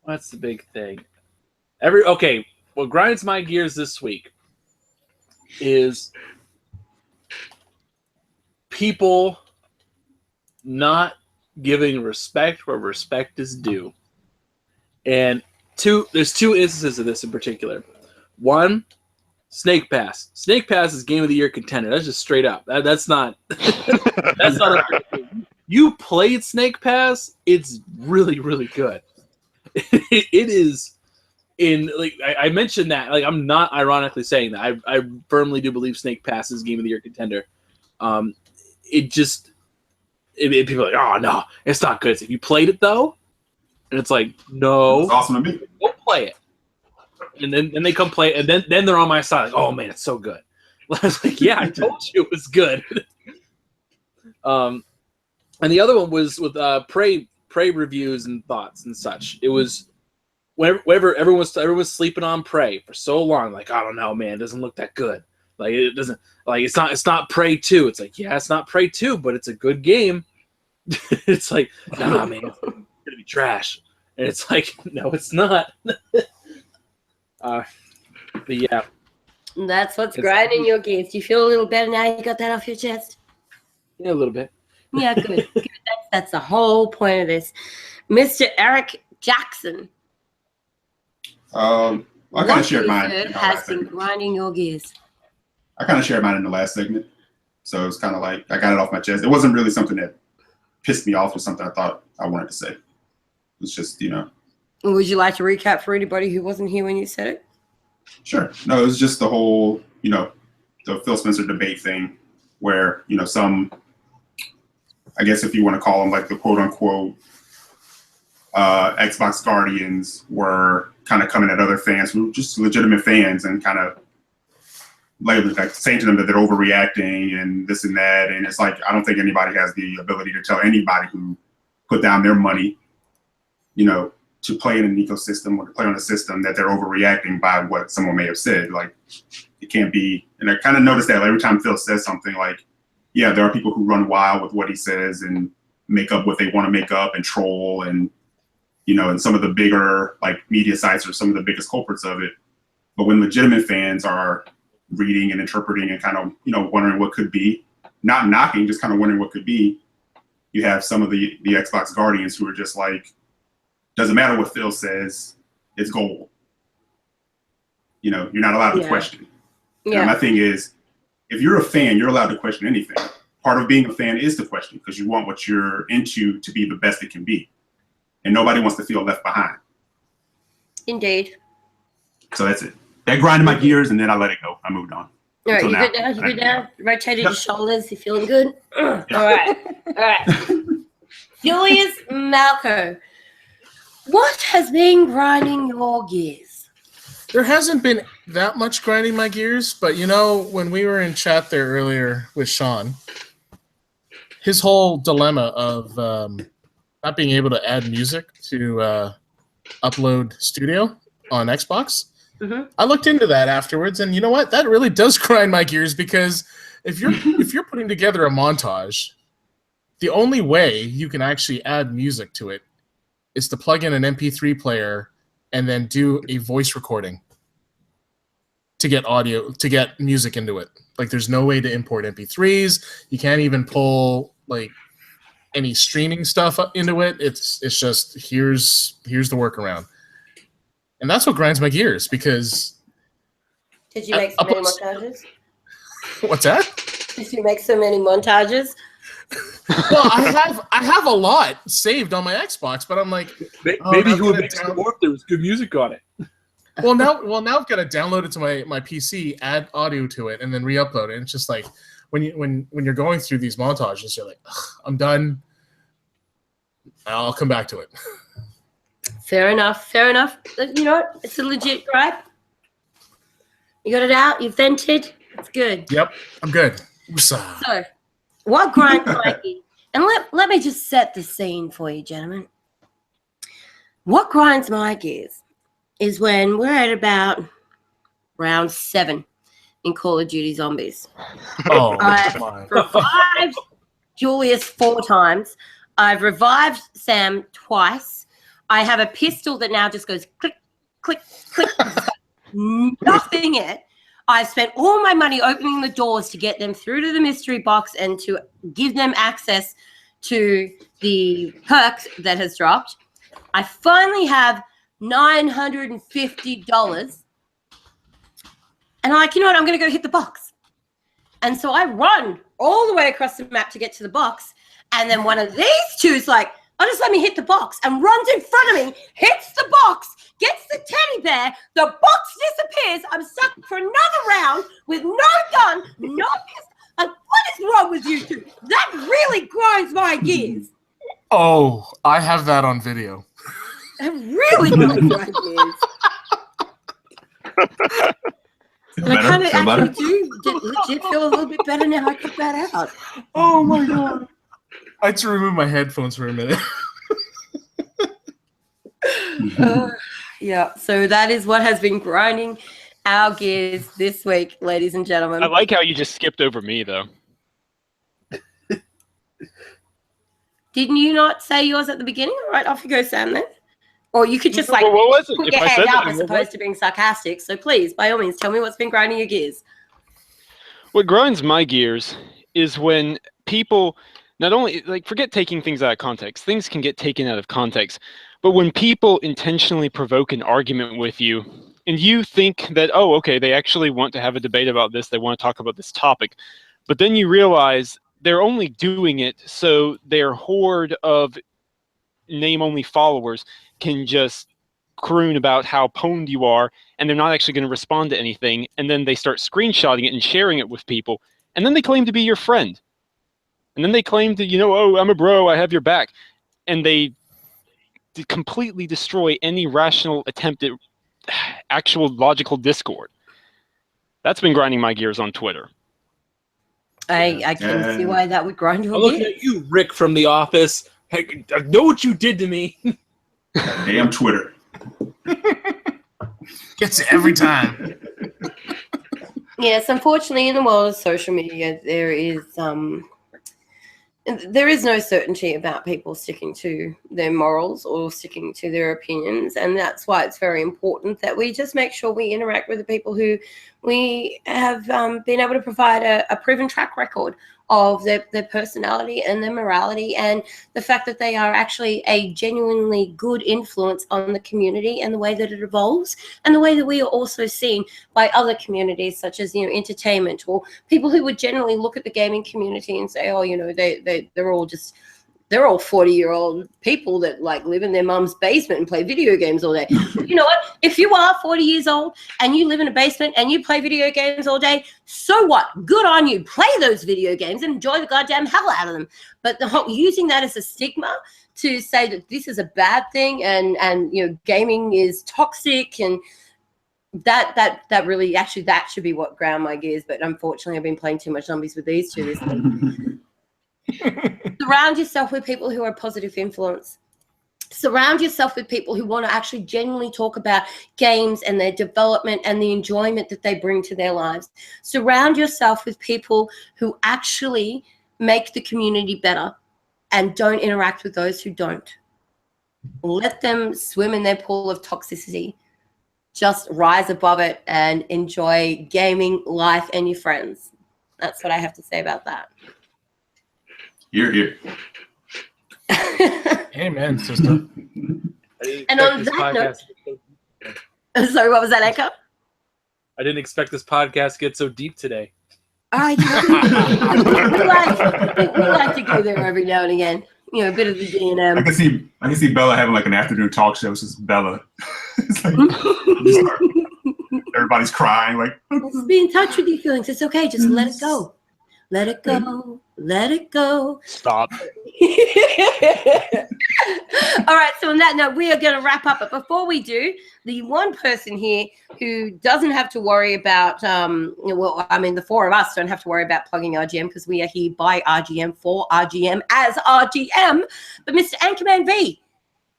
What's the big thing? What grinds my gears this week is people not giving respect where respect is due. And there's 2 instances of this in particular. One, Snake Pass. Snake Pass is Game of the Year contender. That's just straight up. That's not that's not a, you played Snake Pass, it's really, really good. It is I mentioned that, like, I'm not ironically saying that. I firmly do believe Snake Pass is Game of the Year contender. People are like, oh no, it's not good. If you played it though, and it's like, no, It's awesome to me. go play it. And then they come play it, and then they're on my side, like, oh man, it's so good. I was like, yeah, I told you it was good. And the other one was with Prey reviews and thoughts and such. It was whenever everyone's sleeping on Prey for so long, like, I don't know, man, it doesn't look that good. Like it doesn't like it's not Prey 2. It's like, yeah, it's not Prey 2, but it's a good game. It's like, nah, man, it's gonna be trash. And it's like, no, it's not. But yeah. That's what's grinding your gears. Do you feel a little better now you got that off your chest? Yeah, a little bit. Yeah, good. Good. That's the whole point of this. Mr. Eric Jackson. I kind of shared mine. Has been grinding your gears. I kind of shared mine in the last segment. So it's kind of like I got it off my chest. It wasn't really something that pissed me off or something I thought I wanted to say. It's just, Would you like to recap for anybody who wasn't here when you said it? Sure. No, it was just the whole, the Phil Spencer debate thing where, some, I guess if you want to call them like the quote unquote Xbox Guardians were kind of coming at other fans who were just legitimate fans and kind of like saying to them that they're overreacting and this and that. And it's like, I don't think anybody has the ability to tell anybody who put down their money, to play in an ecosystem or to play on a system that they're overreacting by what someone may have said. Like, it can't be. And I kind of noticed that every time Phil says something, like, yeah, there are people who run wild with what he says and make up what they want to make up and troll and, and some of the bigger like media sites are some of the biggest culprits of it. But when legitimate fans are reading and interpreting and kind of, wondering what could be, not knocking, just kind of wondering what could be, you have some of the Xbox Guardians who are just like, doesn't matter what Phil says, it's gold. You're not allowed to question. Yeah. And my thing is, if you're a fan, you're allowed to question anything. Part of being a fan is to question because you want what you're into to be the best it can be. And nobody wants to feel left behind. Indeed. So that's it. That grinded my gears and then I let it go. I moved on. All right, you good now? You good now? Rotated your shoulders. You feeling good? All right. Julius Malco. What has been grinding your gears? There hasn't been that much grinding my gears, but when we were in chat there earlier with Sean, his whole dilemma of not being able to add music to Upload Studio on Xbox, I looked into that afterwards, and you know what? That really does grind my gears because if you're putting together a montage, the only way you can actually add music to it is to plug in an MP3 player and then do a voice recording to get music into it. Like, there's no way to import MP3s. You can't even pull like any streaming stuff into it. It's just here's the workaround, and that's what grinds my gears because. Did you make so many montages? What's that? Did you make so many montages? Well, I have a lot saved on my Xbox, but I'm like, maybe he would make some more if there was good music on it. Well, now I've got to download it to my PC, add audio to it, and then re-upload it. And it's just like when you're going through these montages, you're like, I'm done. I'll come back to it. Fair enough. You know what? It's a legit gripe. You got it out. You vented. It's good. Yep, I'm good. So, what grinds my gears? And let me just set the scene for you, gentlemen. What grinds my gears is when we're at about round 7 in Call of Duty Zombies. Oh, I've revived Julius 4 times. I've revived Sam twice. I have a pistol that now just goes click, click, click. Nothing in it. I've spent all my money opening the doors to get them through to the mystery box and to give them access to the perks that has dropped. I finally have $950. And I'm like, you know what? I'm going to go hit the box. And so I run all the way across the map to get to the box. And then one of these two is like, oh, just let me hit the box, and runs in front of me, hits the box, gets the teddy bear, the box disappears. I'm stuck for another round with no gun, no pistol. Like, what is wrong with you two? That really grinds my gears. Oh, I have that on video. It really grinds my gears. And I kind of actually do legit feel a little bit better now I cut that out. Oh my god. I had to remove my headphones for a minute. Yeah, so that is what has been grinding our gears this week, ladies and gentlemen. I like how you just skipped over me, though. Didn't you not say yours at the beginning? All right, off you go, Sam, then. Or you could just, like, Well, what was it? put If your I hand said up it, as what was opposed to being sarcastic. So please, by all means, tell me what's been grinding your gears. What grinds my gears is when people not only, like, forget taking things out of context. Things can get taken out of context. But when people intentionally provoke an argument with you, and you think that, oh, okay, they actually want to have a debate about this, they want to talk about this topic, but then you realize they're only doing it so their horde of name-only followers can just croon about how pwned you are, and they're not actually going to respond to anything, and then they start screenshotting it and sharing it with people, and then they claim to be your friend. And then they claim to, oh, I'm a bro, I have your back. And they completely destroy any rational attempt at actual logical discord. That's been grinding my gears on Twitter. I can see why that would grind your I'm looking gears. at you, Rick from The Office. Hey, I know what you did to me. Damn Twitter. Gets it every time. Yes, unfortunately, in the world of social media, there is no certainty about people sticking to their morals or sticking to their opinions, and that's why it's very important that we just make sure we interact with the people who we have been able to provide a proven track record of their personality and their morality, and the fact that they are actually a genuinely good influence on the community and the way that it evolves, and the way that we are also seen by other communities such as entertainment, or people who would generally look at the gaming community and say, oh, they're all 40-year-old people that like live in their mum's basement and play video games all day. You know what? If you are 40 years old and you live in a basement and you play video games all day, so what? Good on you. Play those video games and enjoy the goddamn hell out of them. But using that as a stigma to say that this is a bad thing and gaming is toxic, and that really actually that should be what ground my gears. But unfortunately, I've been playing too much zombies with these two this week. Surround yourself with people who are a positive influence. Surround yourself with people who want to actually genuinely talk about games and their development and the enjoyment that they bring to their lives. Surround yourself with people who actually make the community better, and don't interact with those who don't. Let them swim in their pool of toxicity. Just rise above it and enjoy gaming, life, and your friends. That's what I have to say about that. Here. Amen, sister. And on that note, sorry, what was that, Echo? I didn't expect this podcast to get so deep today. We like to go there every now and again. A bit of the D&M. I can see Bella having like an afternoon talk show. It's just Bella. It's like, everybody's crying. Like, just be in touch with your feelings. It's okay. Just let it go. Let it go. Let it go. Stop. All right. So on that note, we are going to wrap up. But before we do, the one person here who doesn't have to worry about, the four of us don't have to worry about plugging RGM because we are here by RGM for RGM as RGM. But Mr. Anchorman V,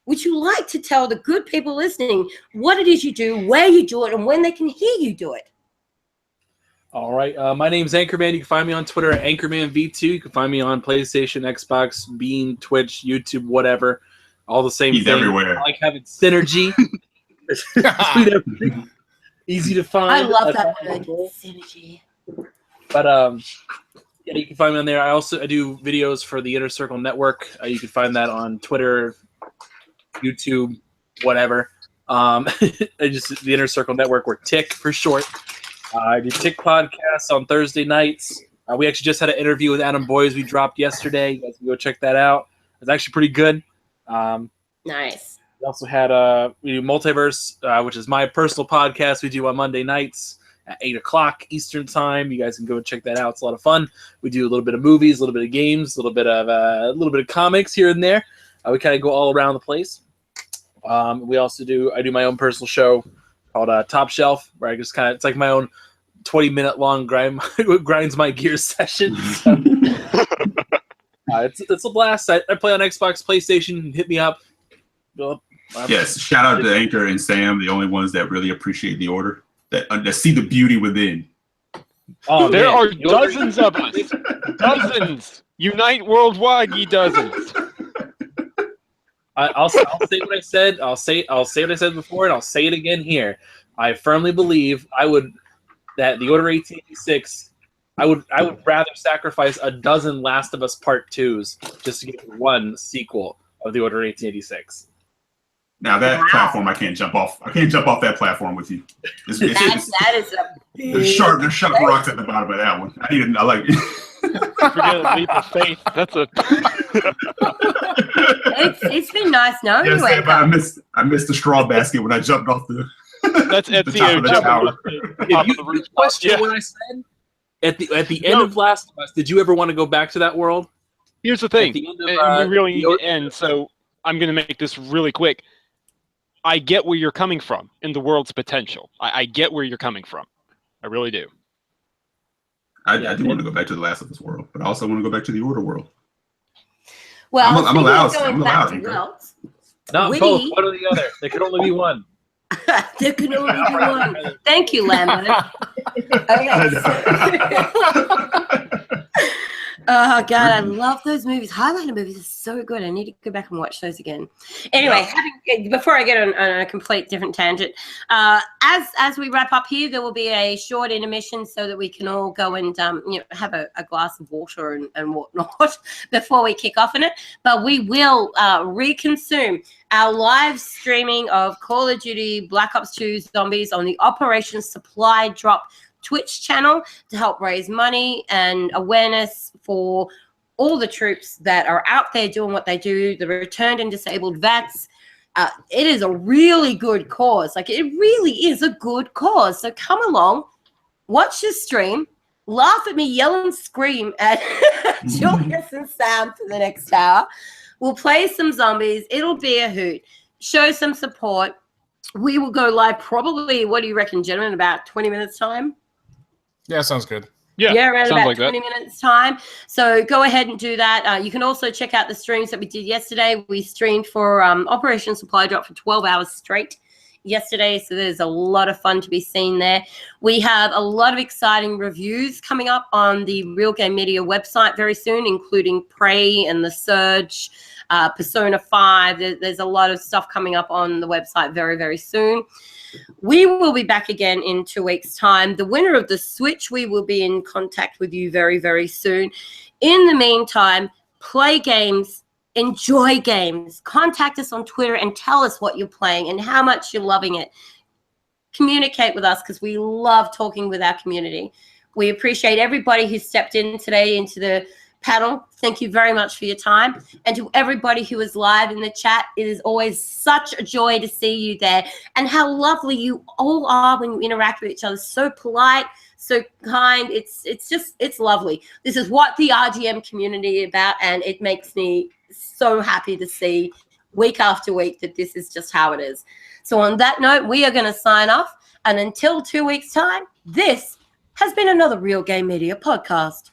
would you like to tell the good people listening what it is you do, where you do it, and when they can hear you do it? All right. My name's Anchorman. You can find me on Twitter at AnchormanV2. You can find me on PlayStation, Xbox, Beam, Twitch, YouTube, whatever. All the same He's thing. everywhere. I like having synergy. Easy to find. I love that word, synergy. But yeah, you can find me on there. I do videos for the Inner Circle Network. You can find that on Twitter, YouTube, whatever. Just the Inner Circle Network, or TIC for short. I do TIC podcasts on Thursday nights. We actually just had an interview with Adam Boyes we dropped yesterday. You guys can go check that out. It's actually pretty good. Nice. We also had we do Multiverse, which is my personal podcast we do on Monday nights at 8 o'clock Eastern time. You guys can go check that out. It's a lot of fun. We do a little bit of movies, a little bit of games, a little bit of comics here and there. We kind of go all around the place. We also I do my own personal show called Top Shelf, where I just it's like my own 20-minute long grinds my gears session. So, it's a blast. I play on Xbox, PlayStation. Hit me up. Yes, shout out to Anchor and Sam, the only ones that really appreciate the order. that see the beauty within. Oh, There man. are dozens of us. Dozens. Unite worldwide, ye dozens. I'll say what I said. I'll say what I said before, and I'll say it again here. I firmly believe that the Order 1886. I would rather sacrifice a dozen Last of Us Part 2s just to get one sequel of the Order 1886. Now that platform, I can't jump off. I can't jump off that platform with you. That is a big There's sharp rocks at the bottom of that one. I like it. Forget a leap of faith. That's a. It's been nice knowing you. Yes, but I missed the straw basket when I jumped off the. That's the top Ezio of the jumping tower. off the If top you of the rooftop. question what I said at the end of Last of Us, did you ever want to go back to that world? Here's the thing, At the end of, and we really need the- to end, so I'm going to make this really quick. I get where you're coming from in the world's potential. I get where you're coming from. I really do. I do want to go back to the Last of Us world, but I also want to go back to the Order world. Well, I'm allowed. going I'm back allowed, to okay. worlds. Not We- both, one or the other. There could only be one. There can only be one. Thank you, Lambo. Oh God, I love those movies. Highlander movies are so good. I need to go back and watch those again. Anyway, before I get on a complete different tangent, as we wrap up here, there will be a short intermission so that we can all go and have a glass of water and whatnot before we kick off in it. But we will reconsume our live streaming of Call of Duty Black Ops 2 Zombies on the Operation Supply Drop Twitch channel to help raise money and awareness for all the troops that are out there doing what they do, the returned and disabled vets. It is a really good cause. Like, it really is a good cause. So come along, watch the stream, laugh at me, yell and scream at Julius and Sam for the next hour. We'll play some zombies. It'll be a hoot. Show some support. We will go live probably, what do you reckon, gentlemen, about 20 minutes time? Yeah, sounds good. Yeah, around sounds about like 20 minutes time. So go ahead and do that. You can also check out the streams that we did yesterday. We streamed for Operation Supply Drop for 12 hours straight yesterday. So there's a lot of fun to be seen there. We have a lot of exciting reviews coming up on the Real Game Media website very soon, including Prey and The Surge, Persona 5. There's a lot of stuff coming up on the website very, very soon. We will be back again in 2 weeks' time. The winner of the Switch, we will be in contact with you very, very soon. In the meantime, play games, enjoy games. Contact us on Twitter and tell us what you're playing and how much you're loving it. Communicate with us because we love talking with our community. We appreciate everybody who stepped in today into the panel. Thank you very much for your time. And to everybody who is live in the chat, it is always such a joy to see you there and how lovely you all are when you interact with each other. So polite, so kind. It's lovely. This is what the RGM community is about, and it makes me so happy to see week after week that this is just how it is. So on that note, we are going to sign off, and until 2 weeks' time, this has been another Real Game Media podcast.